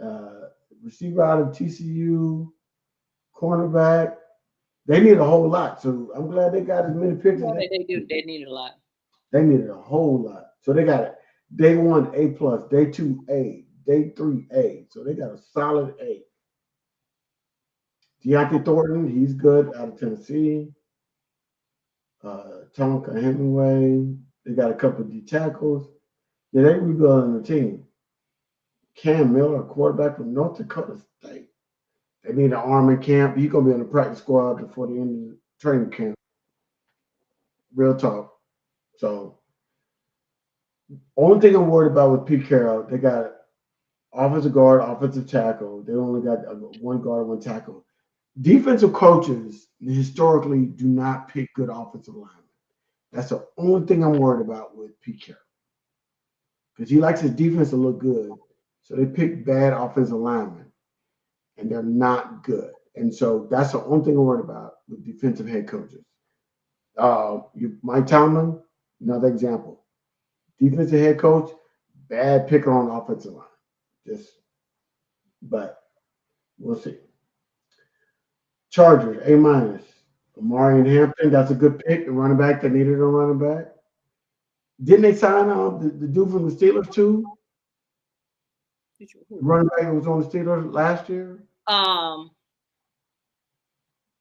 uh, receiver out of TCU, cornerback. They need a whole lot. So I'm glad they got as many picks as Yeah, they do. They need a lot. they needed a whole lot. So they got it. Day one A plus, day two A, day three A. So they got a solid A. Deontay Thornton, he's good out of Tennessee. Tonka Hemingway, they got a couple of D tackles. Yeah, they rebuilding the team. Cam Miller, quarterback from North Dakota State. They need an arm in camp. He's gonna be on the practice squad before the end of the training camp. Real talk. So only thing I'm worried about with Pete Carroll, they got offensive guard, offensive tackle. They only got one guard, one tackle. Defensive coaches historically do not pick good offensive linemen. That's the only thing I'm worried about with Pete Carroll because he likes his defense to look good. So they pick bad offensive linemen, and they're not good. And so that's the only thing I'm worried about with defensive head coaches. Mike Tomlin, another example. Defensive head coach, bad picker on the offensive line. Just, but we'll see. Chargers, A minus. Amari and Hampton, that's a good pick. The running back, they needed a running back. Didn't they sign the dude from the Steelers too? The running back who was on the Steelers last year. Um,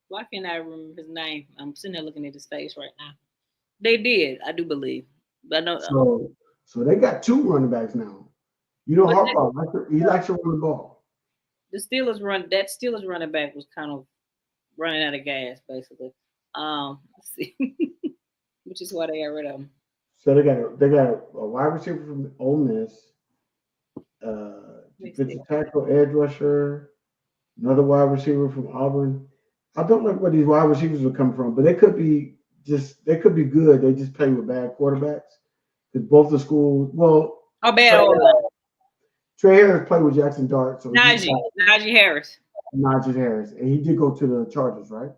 why can't I remember his name? I'm sitting there looking at his face right now. They did, I do believe, but no. So they got two running backs now. You know, But Harbaugh, he likes to run the ball. the Steelers running back was kind of running out of gas, basically. Let's see, which is why they got rid of him. So they got a wide receiver from Ole Miss, defensive tackle, edge rusher, another wide receiver from Auburn. I don't know where these wide receivers are coming from, but they could be good. They just play with bad quarterbacks. Because both the schools, well, Oh, bad old Trey Harris played with Jackson Dart, so Najee Harris. Najee Harris, and he did go to the Chargers, right?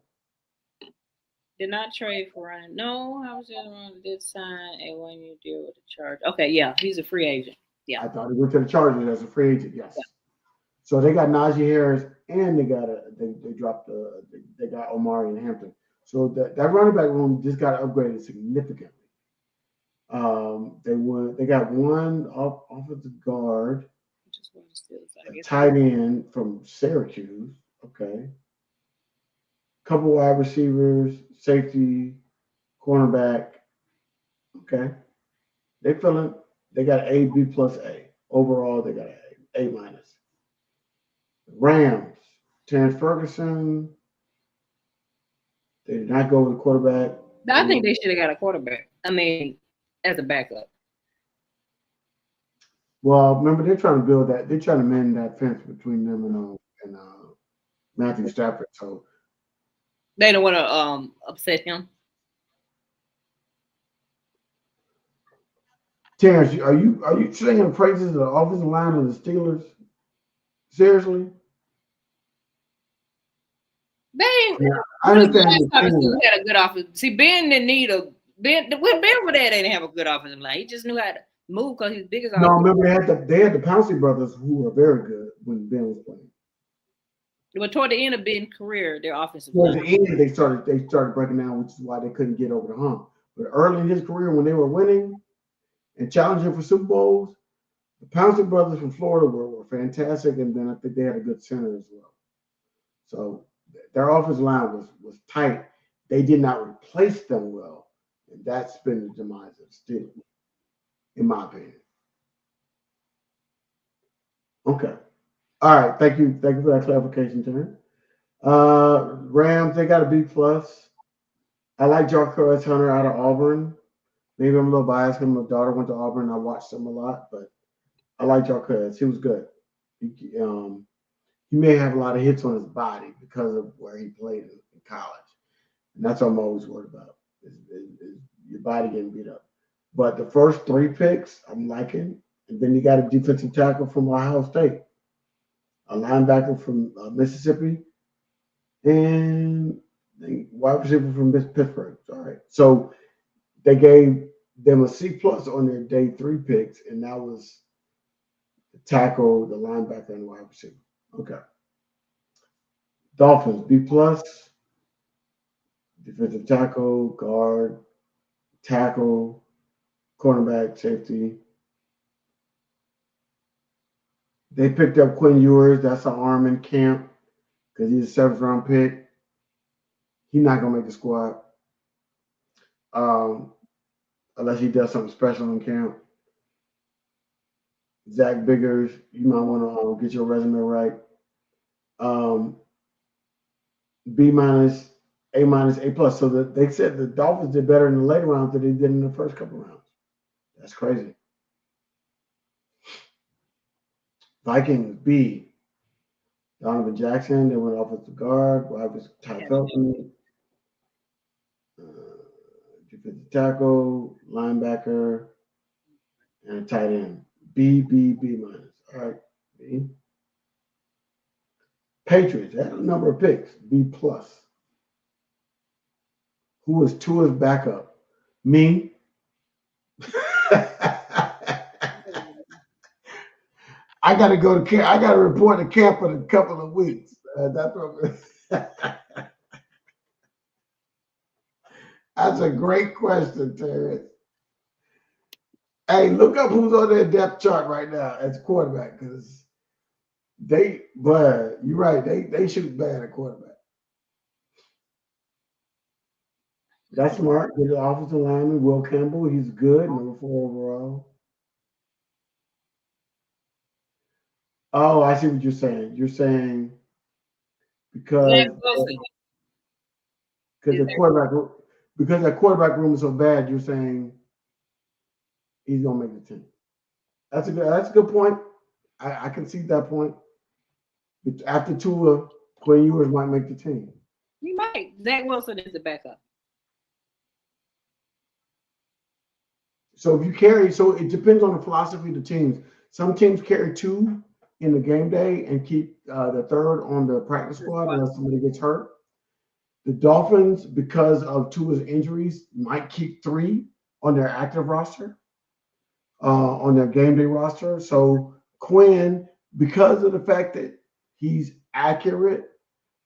Did not trade for Ryan. No, I was the other one that did sign a 1-year deal with the Chargers. Okay, yeah, he's a free agent. Yeah, I thought he went to the Chargers as a free agent. Yes. Yeah. So they got Najee Harris, and they got Omari and Hampton. So that running back room just got upgraded significantly. They got one offensive guard, a tight end from Syracuse. Okay. Couple wide receivers, safety, cornerback. Okay. They feeling they got A, B plus A. Overall, they got A minus. Rams, Terrence Ferguson. They did not go with the quarterback. I think they should have got a quarterback. I mean, as a backup. Well, remember they're trying to build that. They're trying to mend that fence between them and Matthew Stafford. So they don't want to upset him. Terrence, are you singing praises of the offensive line of the Steelers? Seriously? I understand. Had a good offense. See, Ben didn't need a Ben. When Ben was there, they didn't have a good offensive line. He just knew how to move because he's big as. No, remember they had the Pouncey brothers who were very good when Ben was playing. But toward the end of Ben's career, their offensive line. Toward the end, they started breaking down, which is why they couldn't get over the hump. But early in his career, when they were winning and challenging for Super Bowls, the Pouncey brothers from Florida were fantastic, and then I think they had a good center as well. So their offensive line was tight. They did not replace them well, and that's been the demise of the Steelers, in my opinion. Okay. All right. Thank you for that clarification, Terry. Rams, they got a B plus. I like Jarquez Hunter out of Auburn. Maybe I'm a little biased because my daughter went to Auburn. I watched him a lot, but I like Jarquez. He was good. He may have a lot of hits on his body because of where he played in college. And that's what I'm always worried about, is your body getting beat up. But the first 3 picks, I'm liking. And then you got a defensive tackle from Ohio State, a linebacker from Mississippi, and the wide receiver from Pittsburgh. All right. So they gave them a C plus on their day 3 picks, and that was the tackle, the linebacker, and the wide receiver. Okay. Dolphins, B plus, defensive tackle, guard, tackle, cornerback, safety. They picked up Quinn Ewers. That's an arm in camp because he's a 7th round pick. He's not going to make the squad unless he does something special in camp. Zach Biggers, you might want to get your resume right. B minus, A minus, A plus. So they said the Dolphins did better in the later rounds than they did in the first couple rounds. That's crazy. Vikings, B. Donovan Jackson, they went offensive guard. Wide was Ty Felton. Defensive tackle, linebacker, and a tight end. B minus. All right, B. Patriots, they had a number of picks. B plus. Who was Tua's backup? Me. I got to go to camp. I got to report to camp in a couple of weeks. That's what. That's a great question, Terrence. Hey, look up who's on their depth chart right now as quarterback because but you're right, they shoot bad at quarterback. That's smart. Get the offensive lineman, Will Campbell. He's good, number 4 overall. Oh, I see what you're saying. You're saying Zach because Wilson because is the there. quarterback because that quarterback room is so bad, you're saying he's gonna make the team. That's a good point. I can see that point. After Tua, Quinn Ewers might make the team. He might. Zach Wilson is the backup. So it depends on the philosophy of the teams. Some teams carry two in the game day and keep the third on the practice squad unless somebody gets hurt. The Dolphins, because of Tua's injuries, might keep three on their active roster, on their game day roster. So Quinn, because of the fact that he's accurate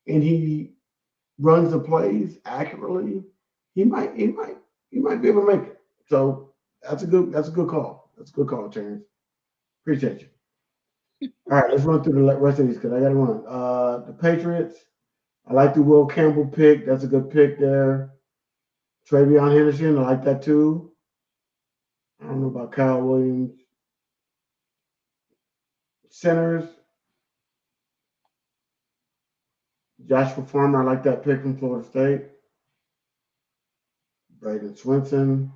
and he runs the plays accurately, he might be able to make it. So that's a good call. That's a good call, Terrence. Appreciate you. All right, let's run through the rest of these because I got to run. The Patriots. I like the Will Campbell pick. That's a good pick there. Travion Henderson. I like that too. I don't know about Kyle Williams. Centers. Joshua Farmer. I like that pick from Florida State. Braden Swinson.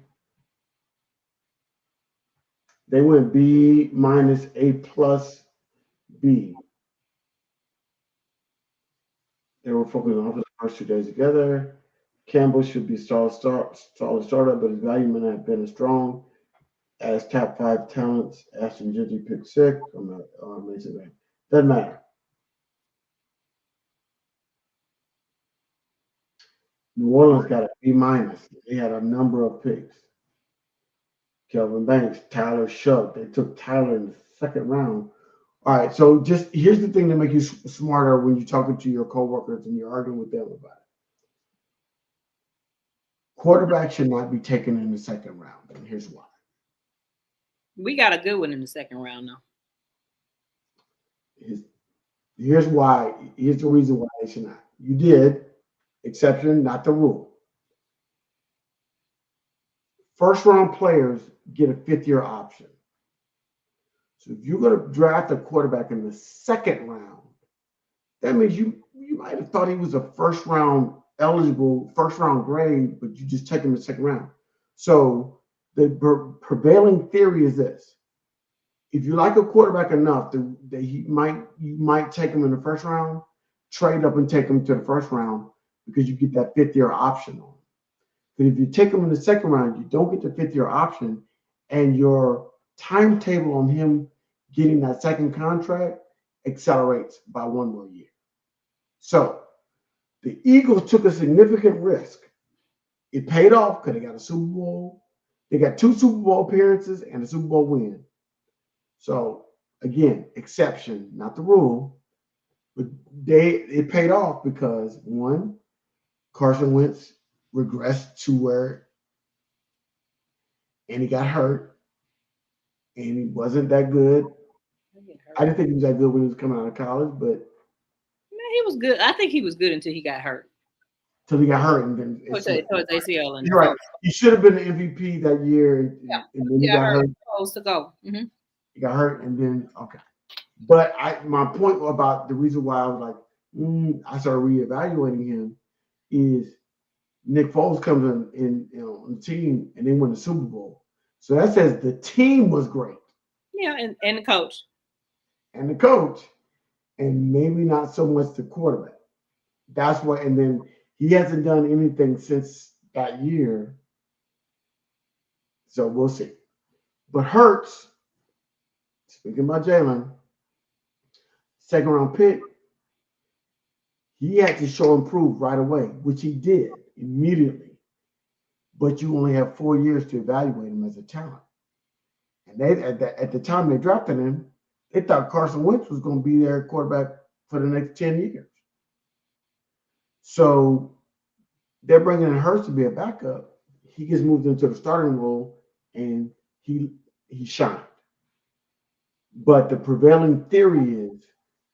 They went B minus A plus B. They were focused on the first 2 days together. Campbell should be solid startup, but his value may not have been as strong as top 5 talents. Ashton Gentry picked six. I'm not amazing that. Doesn't matter. New Orleans got a B minus. They had a number of picks. Kelvin Banks, Tyler Shuck. They took Tyler in the second round. All right, so just here's the thing to make you smarter when you're talking to your coworkers and you're arguing with them about it. Quarterback should not be taken in the second round, and here's why. We got a good one in the second round though. Here's why. Here's the reason why they should not. You did, exception, not the rule. First round players get a 5th-year option. So if you're going to draft a quarterback in the second round, that means you might have thought he was a first round eligible, first round grade, but you just take him in the second round. So the prevailing theory is this: if you like a quarterback enough that you might take him in the first round, trade up and take him to the first round because you get that 5th-year option on him. But if you take him in the second round, you don't get the 5th-year option, and your timetable on him getting that second contract accelerates by 1 more year. So the Eagles took a significant risk. It paid off because they got a Super Bowl. They got 2 Super Bowl appearances and a Super Bowl win. So again, exception, not the rule. But it paid off because one, Carson Wentz regressed to where, and he got hurt, and he wasn't that good. I didn't think he was that good when he was coming out of college, but He was good. I think he was good until he got hurt. till he got hurt, and then Towards ACL and you're right. He should have been the MVP that year, and then he got hurt. Supposed to go. Mm-hmm. He got hurt, and then okay. But my point about the reason why I was like, I started reevaluating him is Nick Foles comes in on the team and they win the Super Bowl. So that says the team was great. Yeah, and the coach. And the coach, and maybe not so much the quarterback. That's what, and then he hasn't done anything since that year. So we'll see. But Hurts, speaking about Jalen, second round pick, he had to show improve right away, which he did immediately. But you only have 4 years to evaluate him as a talent. And they at the time they drafted him, they thought Carson Wentz was going to be their quarterback for the next 10 years. So they're bringing in Hurts to be a backup. He gets moved into the starting role, and he he shined. But the prevailing theory is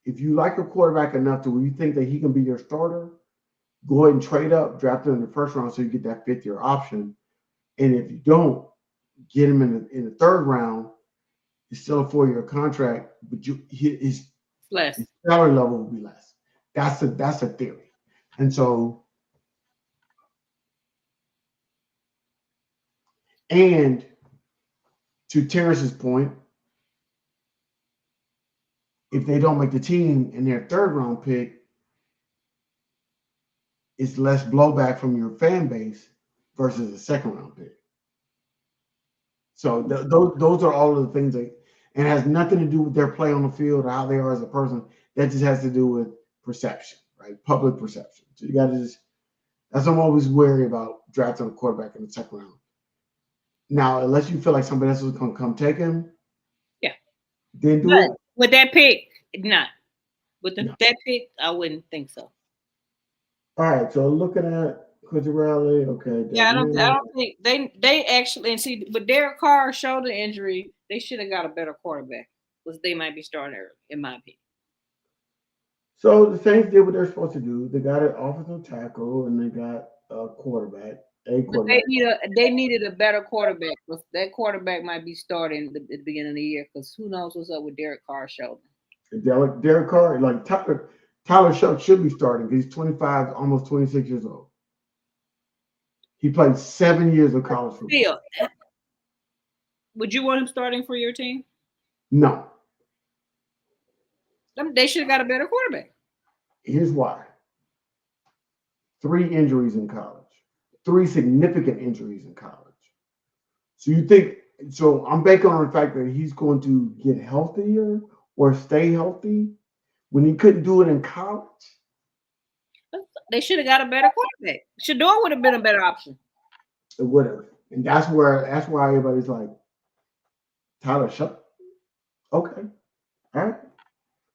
if you like a quarterback enough to where you think that he can be your starter, go ahead and trade up, draft him in the first round so you get that fifth year option. And if you don't, get him in the third round. It's still a 4-year contract, but Less. his salary level will be less. That's a theory. And so, and to Terrence's point, if they don't make the team and their third round pick, it's less blowback from your fan base versus a second round pick. So those are all of the things that, and it has nothing to do with their play on the field or how they are as a person. That just has to do with perception, right? Public perception. So you got to just. That's what I'm always wary about drafting a quarterback in the second round. Now, unless you feel like somebody else is going to come take him, yeah, then do but it. With that pick, not with No. that pick, I wouldn't think so. All right, so looking at Quincy Riley, okay. Yeah, I don't think they actually and see with Derek Carr's shoulder injury, they should have got a better quarterback. Was they might be starting early, in my opinion. So the Saints did what they're supposed to do. They got an offensive tackle and they got a quarterback. But they needed a better quarterback. That quarterback might be starting at the beginning of the year because who knows what's up with Derek Carr's shoulder. Derek Carr, like Tyler Shuck should be starting because he's 25, almost 26 years old. He played 7 years of college football. Still, would you want him starting for your team? No. They should have got a better quarterback. Here's why. 3 injuries in college. 3 significant injuries in college. So I'm banking on the fact that he's going to get healthier or stay healthy when he couldn't do it in college. They should have got a better quarterback. Shedeur would have been a better option. It would have. And that's why everybody's like, Tyler Shuck. Okay. All right.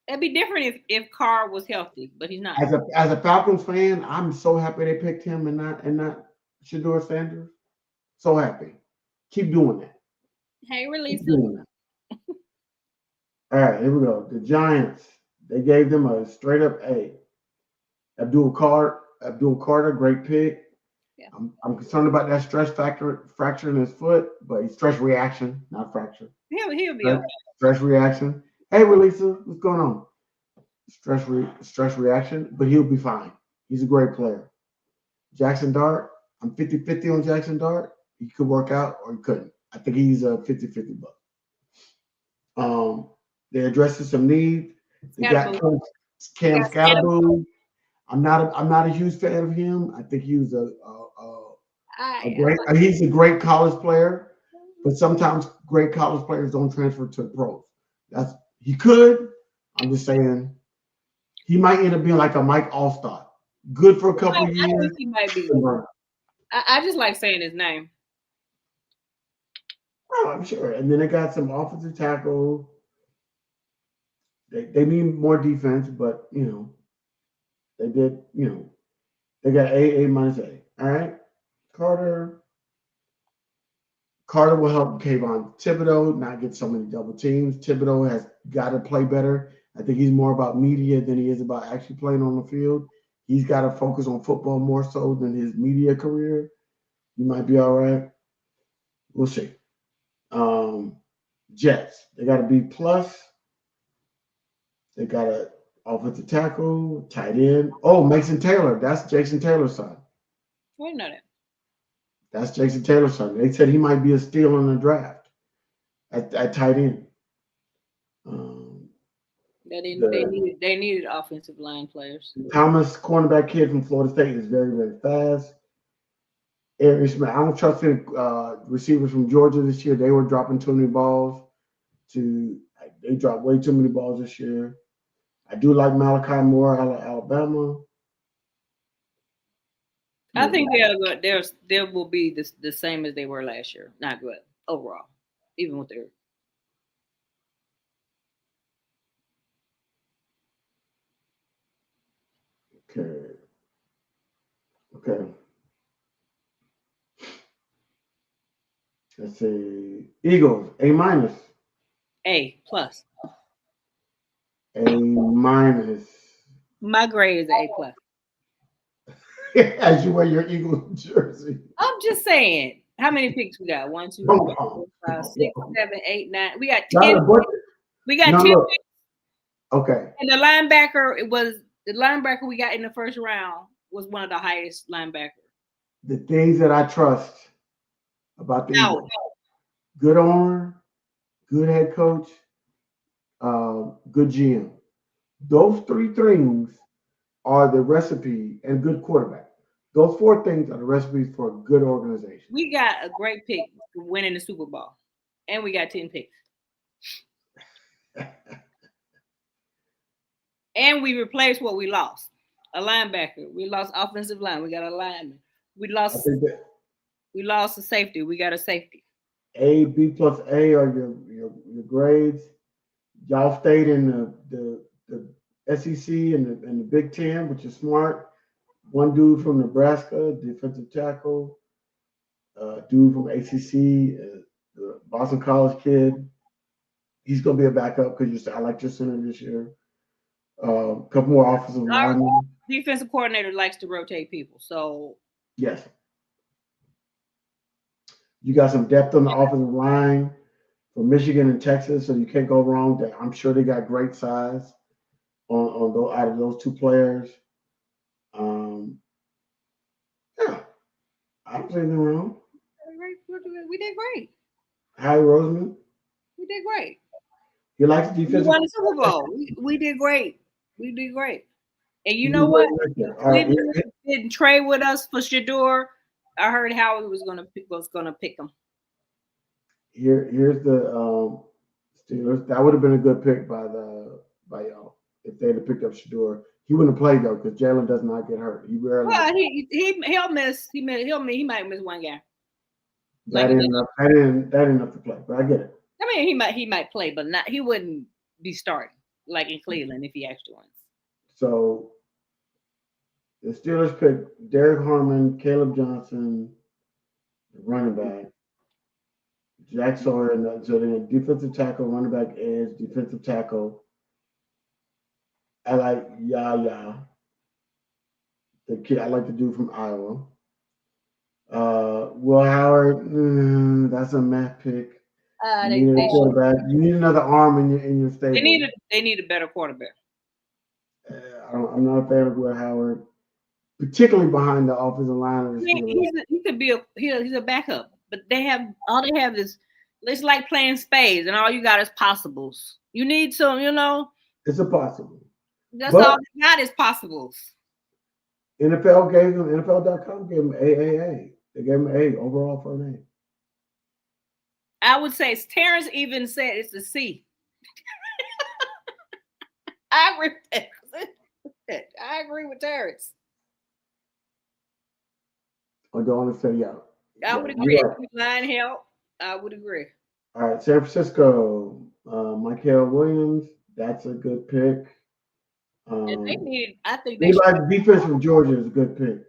It'd be different if Carr was healthy, but he's not. As a Falcons fan, I'm so happy they picked him and not Shedeur Sanders. So happy. Keep doing that. Hey, release him. All right, here we go. The Giants, they gave them a straight up A. Abdul Carter, great pick. Yeah. I'm concerned about that fracture in his foot, but he's stress reaction, not fracture. He'll be okay. Stress reaction. Hey, Relisa, what's going on? Stress reaction, but he'll be fine. He's a great player. Jackson Dart, I'm 50-50 on Jackson Dart. He could work out or he couldn't. I think he's a 50-50 buck. They addressed some needs. They got Cam Scatterboo. I'm not a huge fan of him. I think he was he's a great college player, but sometimes great college players don't transfer to pros. He could. I'm just saying he might end up being like a Mike Allstott. Good for a couple of years. I think he might be. I just like saying his name. Oh, I'm sure. And then they got some offensive tackle. They need more defense, but they did. They got A minus A. All right, Carter will help Kayvon Thibodeau not get so many double teams. Thibodeau has got to play better. I think he's more about media than he is about actually playing on the field. He's got to focus on football more so than his media career. He might be all right. We'll see. Jets, they got a B plus. They got an offensive tackle, tight end. Oh, Mason Taylor. That's Jason Taylor's son. We know that. That's Jason Taylor's son. They said he might be a steal in the draft at tight end. They needed offensive line players. Thomas, cornerback kid from Florida State, is very, very fast. Aaron Smith. I don't trust the receivers from Georgia this year. They were dropping too many balls. They dropped way too many balls this year. I do like Malachi Moore out of Alabama. I think they will be the same as they were last year. Not good overall, even with their. Okay. Let's see. Eagles, A minus. A plus. A minus. My grade is A plus. As you wear your Eagles jersey. I'm just saying. How many picks we got? One, two, Come three, on. four, five, 6, 7, 8, 9. We got Not 10. a bunch. We got Now 10 look. picks. Okay. And the linebacker, it was the linebacker we got in the first round was one of the highest linebackers. The things that I trust about the Now, Eagles. Good owner, good head coach, good GM. Those three things are the recipe and good quarterback. Those four things are the recipes for a good organization. we got a great pick winning the Super Bowl. And we got 10 picks. And we replaced what we lost. A linebacker. We lost offensive line. We got a lineman. We I lost think that we lost a safety. We got a safety. A, B plus A are your grades. Y'all stayed in the SEC and the Big Ten, which is smart. One dude from Nebraska, defensive tackle. Dude from ACC, the Boston College kid. He's going to be a backup because I like your center this year. A couple more offensive Our linemen. defensive coordinator likes to rotate people. So Yes. You got some depth on the offensive line for Michigan and Texas, so you can't go wrong. I'm sure they got great size on those, out of those two players. Um, yeah, I don't see anything wrong. we did great. Harry Roseman, We did great. he likes We defensive. won the Super Bowl. We did great. We did great. And you You know do what? great right there. All right, Cleveland didn't trade with us for Shedeur. I heard Howard was gonna pick him. here's the Steelers. That would have been a good pick by y'all if they'd have picked up Shedeur. He wouldn't have played though because Jalen does not get hurt. He rarely gets Well, hurt. he'll miss. He might miss one game. Like That he ain't did. enough. That ain't enough to play. But I get it. I mean, he might play, but not he wouldn't be starting like in Cleveland if he actually wins. So the Steelers picked Derek Harmon, Caleb Johnson, running back, Jack Sawyer, and so they had defensive tackle, running back edge, defensive tackle. I like Yaya, the kid. I like the dude from Iowa. Will Howard, that's a math pick. You They need a should. quarterback. You need another arm in your stable. They need a better quarterback. Uh, I'm not a fan of Will Howard, particularly behind the offensive line of the Steelers. He could be he's a backup, but all they have is it's like playing spades, and all you got is possibles. You need some, It's a possible. that's all But they got is possibles. NFL.com gave him AAA. They gave him A overall for an A. I would say Terrence even said it's a C. I agree with that. I agree with Terrence. I don't want to say yeah. I would agree. If line help, I would agree. All right, San Francisco, Michael Williams. That's a good pick. And they need. I think they should. Anybody defense from Georgia is a good pick.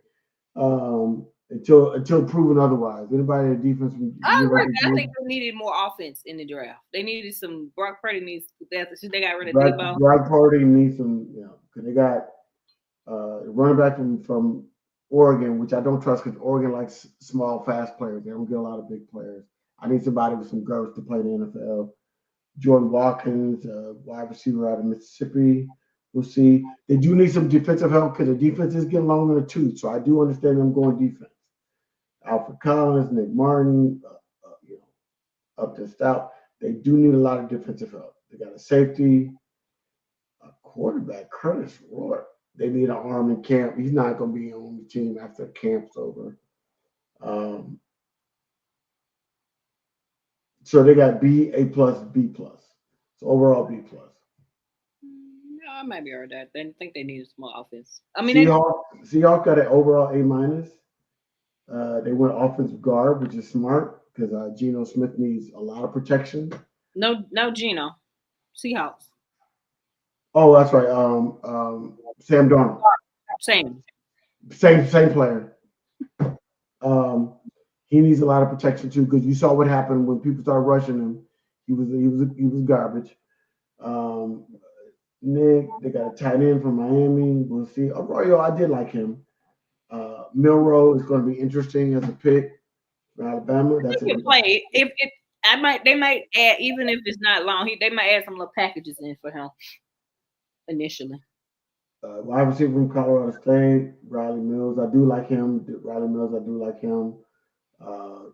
Until proven otherwise. Anybody in defense from I agree. University of I Georgia. think they needed more offense in the draft. They needed some. Brock Purdy needs. They got rid of Brad, Debo. Brad Party needs some, because they got running back from Oregon, which I don't trust because Oregon likes small, fast players. They don't get a lot of big players. I need somebody with some girth to play in the NFL. Jordan Watkins, wide receiver out of Mississippi. We'll see. They do need some defensive help because the defense is getting long in the tooth. So I do understand them going defense. Alfred Collins, Nick Martin, up to stout. They do need a lot of defensive help. They got a safety, a quarterback, Curtis Rourke. They need an arm in camp. He's not going to be on the team after camp's over. So they got B, A plus, B plus. So overall B plus. No, I might be alright. They think they needed some more offense. I mean, Seahawks got an overall A minus. They went offensive guard, which is smart because Geno Smith needs a lot of protection. no Geno. Seahawks. Oh, that's right. Sam Darnold. Same. Same player. Um, He needs a lot of protection too, because you saw what happened when people started rushing him. He was garbage. Um, Nick, they got a tight end from Miami. We'll see. Arroyo, I did like him. Milrow is going to be interesting as a pick from Alabama. He That's a can good. play. If they might add, even if it's not long, they might add some little packages in for him initially. Wide receiver from Colorado State, Riley Mills. I do like him. Riley Mills, I do like him. Uh,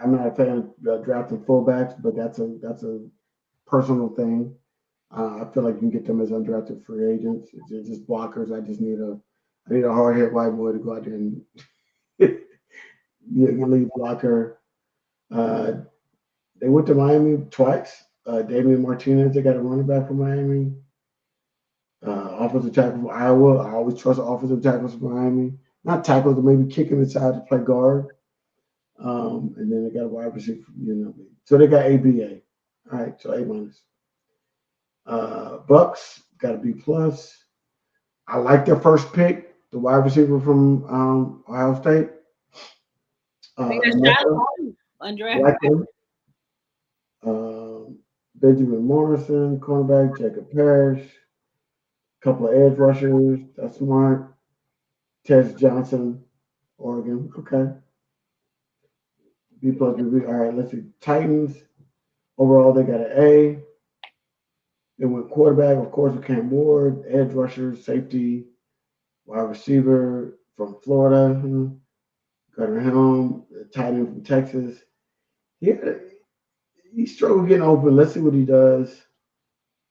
I'm not a fan of drafting fullbacks, but that's a personal thing. I feel like you can get them as undrafted free agents. They're just blockers. I need a hard hit white boy to go out there and be a lead blocker. Uh, they went to Miami twice. Damian Martinez, they got a running back from Miami. Offensive tackle from Iowa. I always trust offensive tackles from Miami. Not tackles, but maybe kicking inside to play guard. And then they got a wide receiver from UNLV. So they got ABA. All right, so A minus. Bucks got a B plus. I like their first pick, the wide receiver from Ohio State. They got Emeka, Shiloh I undrafted. like him. Um, Benjamin Morrison, cornerback, Jacob Parrish, couple of edge rushers. That's smart. Tess Johnson, Oregon. Okay. B plus B. B. All right, let's see. Titans. Overall, they got an A. They went quarterback, of course, with Cam Ward, edge rusher, safety, wide receiver from Florida, Gunnar Helm, tight end from Texas. Yeah, he struggled getting open. Let's see what he does.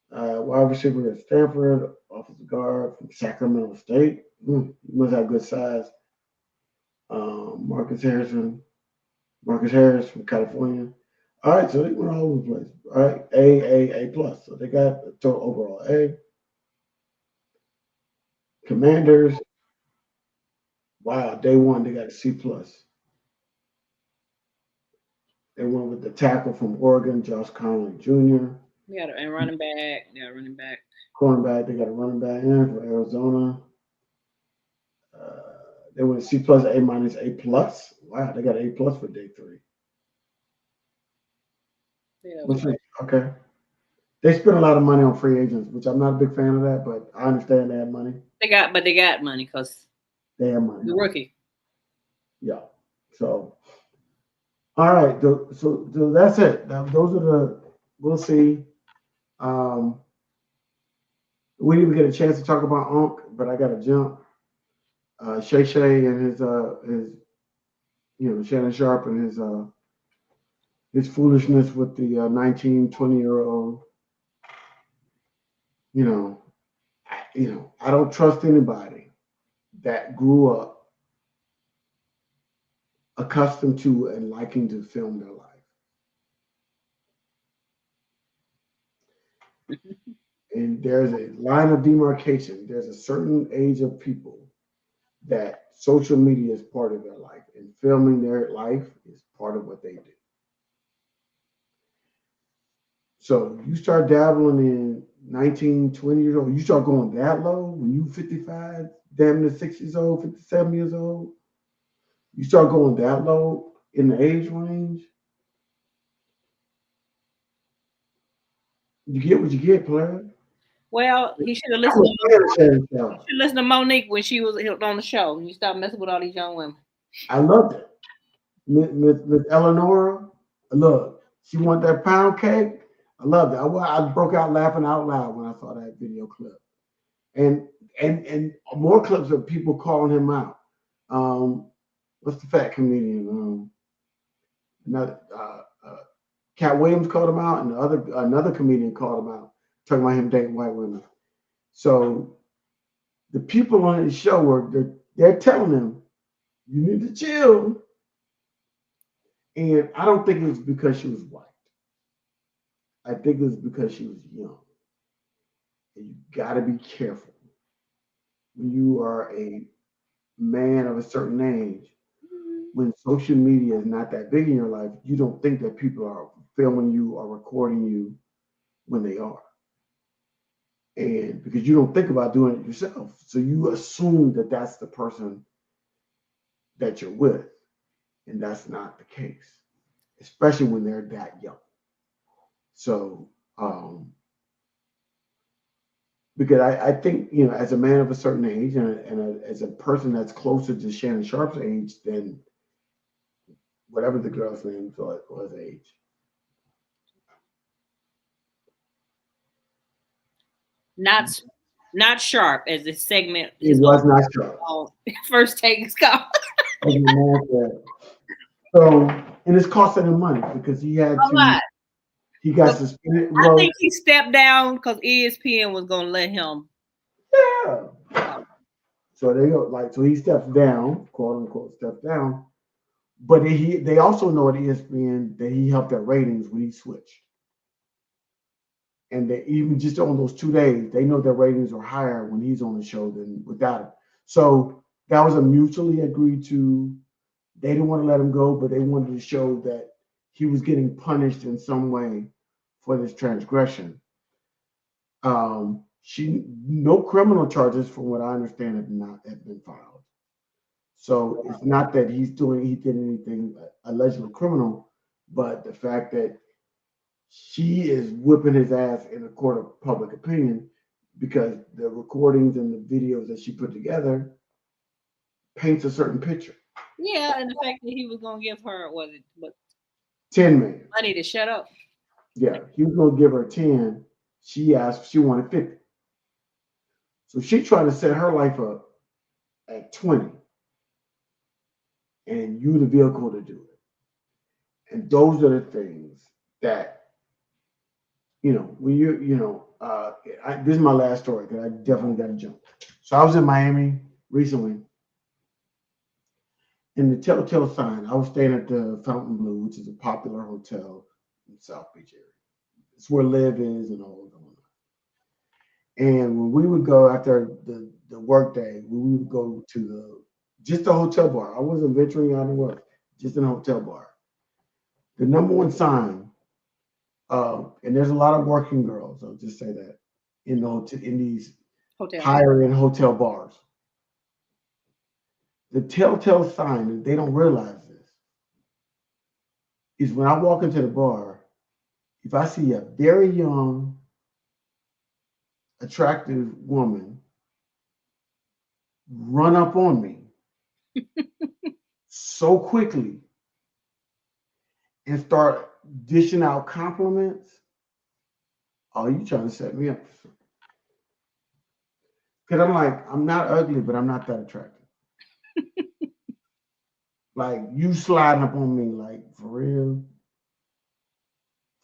Wide receiver at Stanford, offensive guard from Sacramento State. He must have good size. Marcus Harrison, Marcus Harris from California. All right, so they went all over the place. All right, A plus. So they got a total overall A. Commanders. Wow, day one they got a C plus. They went with the tackle from Oregon, Josh Conley Jr. We got a running back. Yeah, running back. Cornerback, they got a running back in for Arizona. They went C plus, A minus, A plus. Wow, they got A plus for day three. Yeah, Which is okay. They spent a lot of money on free agents, which I'm not a big fan of that, but I understand they have money. they got money because They have money. the rookie. Yeah. So, all right. So that's it. Those are the. We'll see. Um, we didn't even get a chance to talk about Unc, but I got to jump. Shay-Shay and his Shannon Sharp and his foolishness with the 19, 20-year-old. You know, I don't trust anybody that grew up accustomed to and liking to film their life. And there's a line of demarcation. There's a certain age of people that social media is part of their life, and filming their life is part of what they do. So you start dabbling in 19, 20 years old, you start going that low when you 55, damn near 60 years old, 57 years old, you start going that low in the age range, you get what you get, player. Well, he should have I'm listened. a fan of Shannon He Sharp. should listen to Monique when she was on the show. And you stop messing with all these young women. I loved it. Miss Eleanor, look, she want that pound cake. I loved it. I broke out laughing out loud when I saw that video clip. And and more clips of people calling him out. What's the fat comedian? Another Cat Williams called him out, and another comedian called him out, talking about him dating white women. So the people on his show they're telling him, you need to chill. And I don't think it was because she was white. I think it was because she was young. And you got to be careful when you are a man of a certain age. When social media is not that big in your life, you don't think that people are filming you or recording you when they are. And because you don't think about doing it yourself. So you assume that that's the person that you're with. and that's not the case, especially when they're that young. So, because I think, as a man of a certain age as a person that's closer to Shannon Sharp's age than whatever the girl's name was age. Not not sharp as the segment It his was not Sharp. first take is called. As a man said. So, and it's costing him money because A lot. he got But suspended. I Well, think he stepped down because ESPN was gonna let him. yeah. So they go so he steps down, quote unquote, steps down. But they also know at ESPN that he helped their ratings when he switched. And they, even just on those 2 days, they know their ratings are higher when he's on the show than without him. So that was a mutually agreed to. They didn't want to let him go, but they wanted to show that he was getting punished in some way for this transgression. No criminal charges, from what I understand, have been filed. So it's not that he did anything allegedly criminal, but the fact that she is whipping his ass in a court of public opinion because the recordings and the videos that she put together paints a certain picture. Yeah, and the fact that he was gonna give her but 10 million. money to shut up. Yeah, he was gonna give her 10. She wanted 50. So she tried to set her life up at 20 and you the vehicle to do it. And those are the things that, when this is my last story because I definitely got to jump. So I was in Miami recently. In the Telltale Sign, I was staying at the Fontainebleau, which is a popular hotel in South Beach area. It's where Liv is and all of that. And when we would go after the work day, we would go to just the hotel bar. I wasn't venturing out and work, just in a hotel bar. The number one sign, and there's a lot of working girls, I'll just say that, in these Hotel. higher end hotel bars. The telltale sign, and they don't realize this, is when I walk into the bar, if I see a very young, attractive woman run up on me so quickly and start dishing out compliments, oh, you trying to set me up? Because I'm like, I'm not ugly, but I'm not that attractive. Like you sliding up on me, like for real,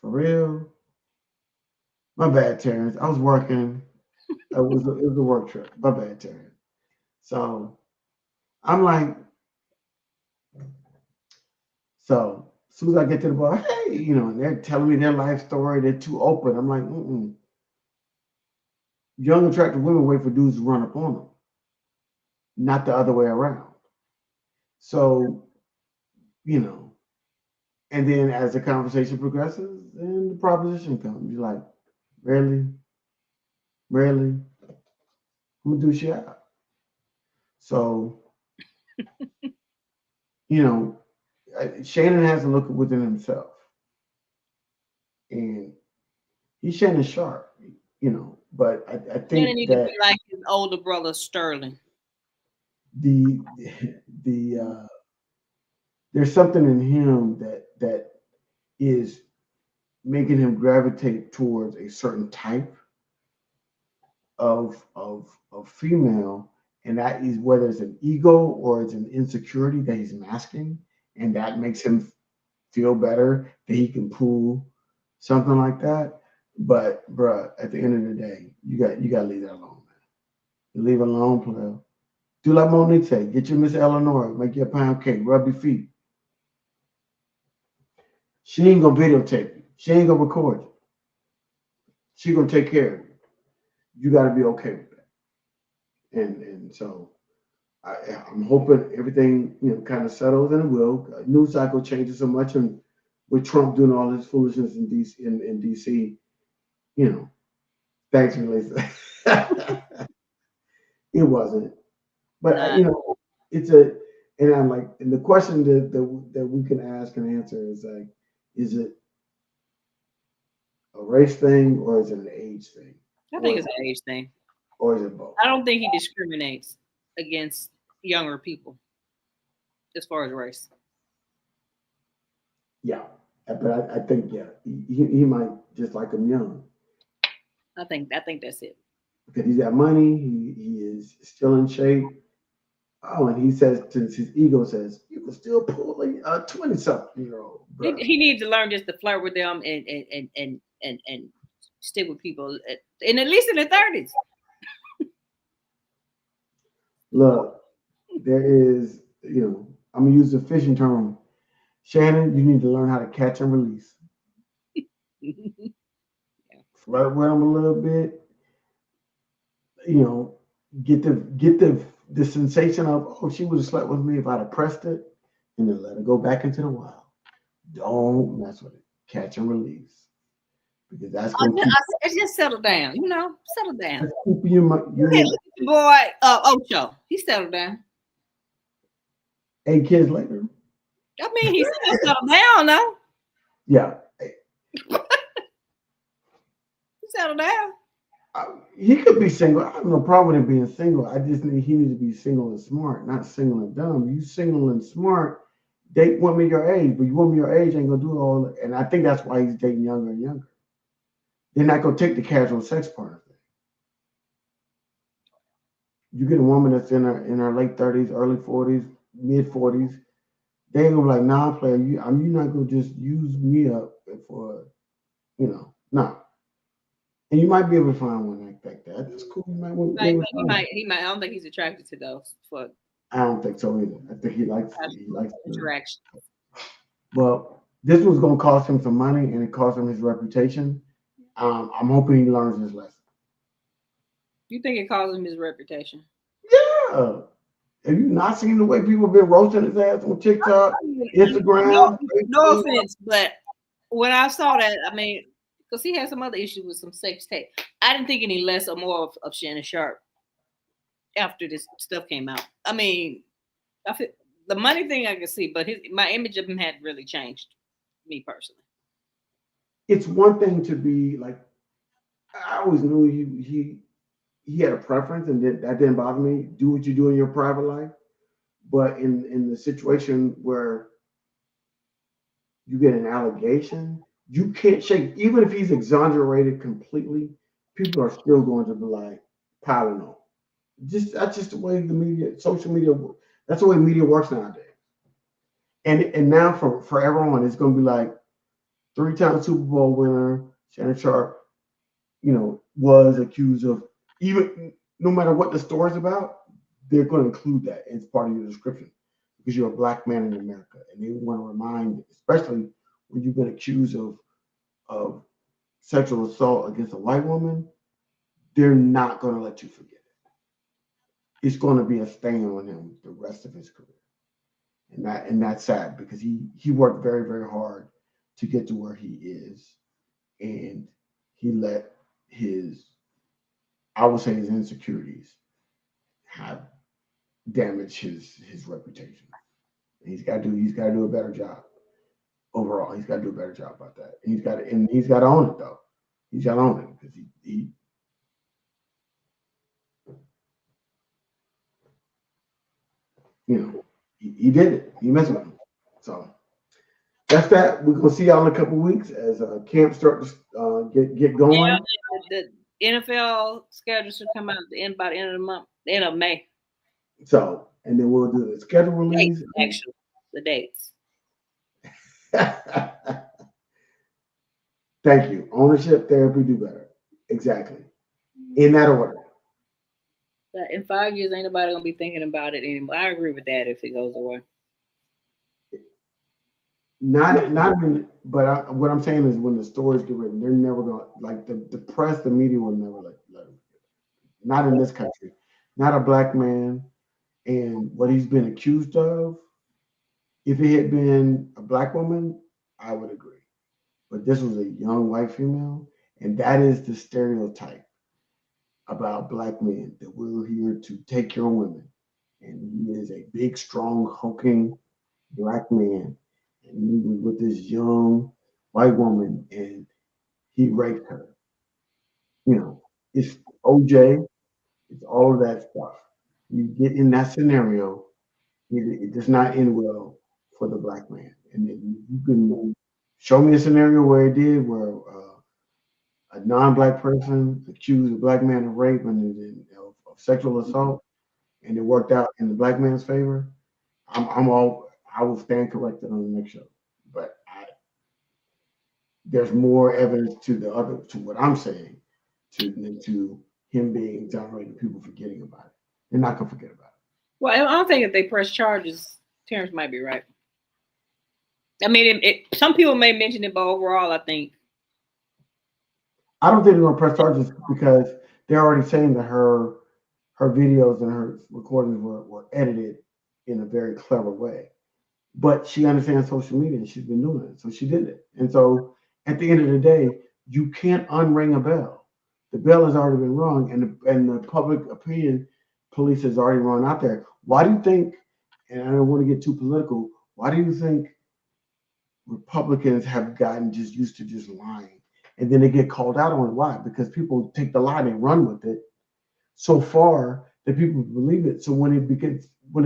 for real. My bad, Terrence. I was working. It was a work trip. My bad, Terrence. So I'm like, so as soon as I get to the bar, hey, and they're telling me their life story. They're too open. I'm like, young, attractive women wait for dudes to run up on them, not the other way around. So, you know, and then as the conversation progresses, then the proposition comes. You're like, really? Really? Who do she have? So, you know, Shannon has to look within himself. And he's Shannon Sharp, but I Shannon think need to that be like his older brother Sterling. the the there's something in him that is making him gravitate towards a certain type of female, and that is whether it's an ego or it's an insecurity that he's masking, and that makes him feel better that he can pull something like that. But bruh, at the end of the day, you got to leave that alone, man. You leave it alone, player. Do like Monique say, get your Miss Eleanor, make you a pound cake, rub your feet. She ain't gonna videotape you. She ain't gonna record you. She gonna take care of you. You got to be okay with that. And so I'm hoping everything kind of settles, and it will. News cycle changes so much, and with Trump doing all this foolishness in DC, you know, thanks, Lisa. It wasn't, but Nah. it's a And I'm like, and the question that we can ask and answer is like, is it a race thing or is it an age thing, I or think is it's an age thing. it both? I don't think he discriminates against younger people as far as race. Yeah, but I think yeah, he might just like him young I think that's it. because he's got money. He is still in shape. Oh, and he says, since his ego says, you can still pull a 20-something-year-old, He, bro. he needs to learn just to flirt with them and stick with people, and at least in the 30s. Look, there is, I'm gonna use the fishing term. Shannon, you need to learn how to catch and release. Flirt with them a little bit, you know, get the sensation of, oh, she would have slept with me if I'd have pressed it, and then let her go back into the wild. Don't mess with it. Catch and release. Because that's I gonna just, keep, I just settle down, settle down. that's keeping you, Look at the boy, Ocho. He settled down. 8 kids later. I mean, he still settled down, though. Yeah. He settled down. He could be single. I have no problem with him being single. I just need he needs to be single and smart, not single and dumb. You single and smart, date women your age, but you women your age ain't gonna do all that. And I think that's why he's dating younger and younger. They're not gonna take the casual sex part of it. You get a woman that's in her late 30s, early 40s, mid 40s. They ain't gonna be like, nah, player. You're not gonna just use me up for, no. And you might be able to find one like that. That's cool. You might be Like able to he find one. might, he might. I don't think he's attracted to those for I don't think so either. I think he likes interaction. well, this was going to cost him some money and it cost him his reputation. I'm hoping he learns his lesson. You think it caused him his reputation? Yeah. Have you not seen the way people have been roasting his ass on TikTok, No, Instagram, no Facebook? offense, but when I saw that, I mean, because he had some other issues with some sex tape, I didn't think any less or more of Shannon Sharp after this stuff came out. I mean, I feel the money thing I can see, but my image of him had really changed, me personally. It's one thing to be like, I always knew he had a preference and that didn't bother me. Do what you do in your private life. But in the situation where you get an allegation, you can't shake. Even if he's exonerated completely, people are still going to be like piling on. That's just the way the media, social media, that's the way media works nowadays. And now for everyone, it's going to be like 3-time Super Bowl winner Shannon Sharp, was accused of, even no matter what the story's about, they're going to include that as part of your description because you're a black man in America, and they want to remind, especially when you've been accused of sexual assault against a white woman, they're not going to let you forget it. It's going to be a stain on him the rest of his career, and that's sad because he worked very very hard to get to where he is, and he let his, I would say, his insecurities have damaged his reputation. He's got to do a better job overall. He's got to do a better job about that. He's got to own it though. He's got to own it because he did it. He messed with him. So that's that. We're gonna see y'all in a couple weeks as camp start to get Yeah, going. the NFL schedule should come out at the end by the end of the month, the end of May. So and then we'll do the schedule Dates, release. actually, the dates. Thank you. Ownership, therapy, do better. Exactly. In that order. But in 5 years, ain't nobody gonna be thinking about it anymore. I agree with that if it goes away. Not even, but what I'm saying is when the stories get written, they're never gonna like the press, the media will never let them. Not in this country. Not a black man and what he's been accused of. If it had been a black woman, I would agree. But this was a young white female, and that is the stereotype about black men that we're here to take care of women and he is a big, strong, hulking black man, and he was with this young white woman, and he raped her. You know, it's OJ, it's all of that stuff. You get in that scenario, it does not end well for the black man. And then you can show me a scenario where it did, where a non-black person accused a black man of rape and of sexual assault, and it worked out in the black man's favor. I'm all I will stand corrected on the next show. But there's more evidence to the other to what I'm saying to him being exonerated, people forgetting about it. They're not gonna forget about it. Well, I don't think if they press charges, Terrence might be right. I mean, some people may mention it, but overall, I think I don't think they're gonna press charges because they're already saying that her videos and her recordings were edited in a very clever way. But she understands social media and she's been doing it. So she did it. And so at the end of the day, you can't unring a bell. The bell has already been rung and the public opinion police has already run out there. Why do you think, and I don't want to get too political, why do you think Republicans have gotten just used to just lying? And then they get called out on it. Why? Because people take the lie and run with it so far that people believe it. So when it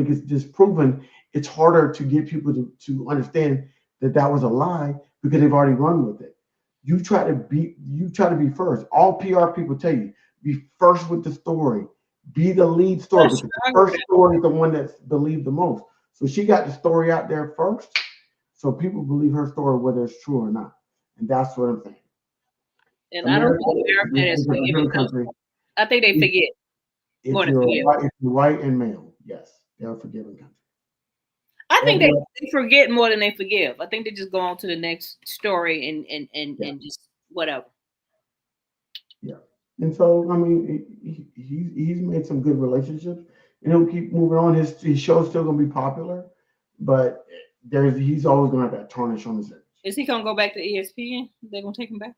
gets disproven, it's harder to get people to understand that that was a lie because they've already run with it. You try to be first. All PR people tell you, be first with the story. Be the lead story because the first story is the one that's believed the most. So she got the story out there first. So people believe her story whether it's true or not. And that's what I'm saying. and I don't America think America is has a forgiven forgiving those. country. I think they forget more than forgive. If you're white and male, yes, they're a forgiving country. I think Everyone, they forget more than they forgive. I think they just go on to the next story yeah, and just whatever. yeah. And so, I mean, he's made some good relationships, and he'll keep moving on. His show's still gonna be popular, but he's always gonna have that tarnish on his image. Is he gonna go back to ESPN? They're gonna take him back.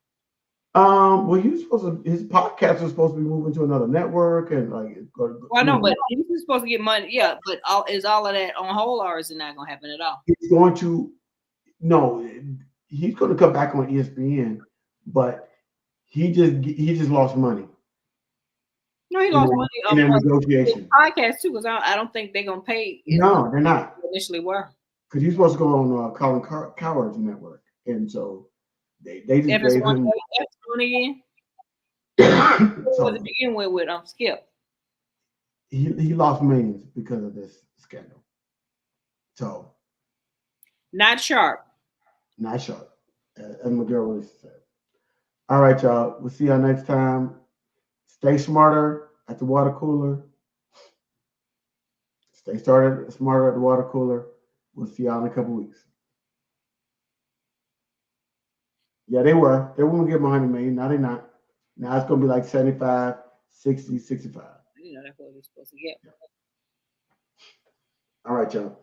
Well, he was supposed to. His podcast was supposed to be moving to another network, and like, Well, I know, but he was supposed to get money. Yeah, but is all of that on hold, or is it not gonna happen at all? he's going to. No, he's going to come back on ESPN, but he just lost money No, he lost money in a on his negotiation. podcast too, because I don't think they're gonna pay. No, they're not. Initially were. Because he's supposed to go on Colin Coward's network, and so they just gave him. F1 again. So What did it begin with Skip? he lost millions because of this scandal. So Not sharp. not sharp, as Miguel Willis said. All right, y'all. We'll see y'all next time. Stay smarter at the water cooler. Stay smarter at the water cooler. We'll see y'all in a couple weeks. Yeah, they were. They won't give them 100 million. Now they're not. Now it's going to be like 75, 60, 65. You know, that's what we're supposed to get. All right, y'all.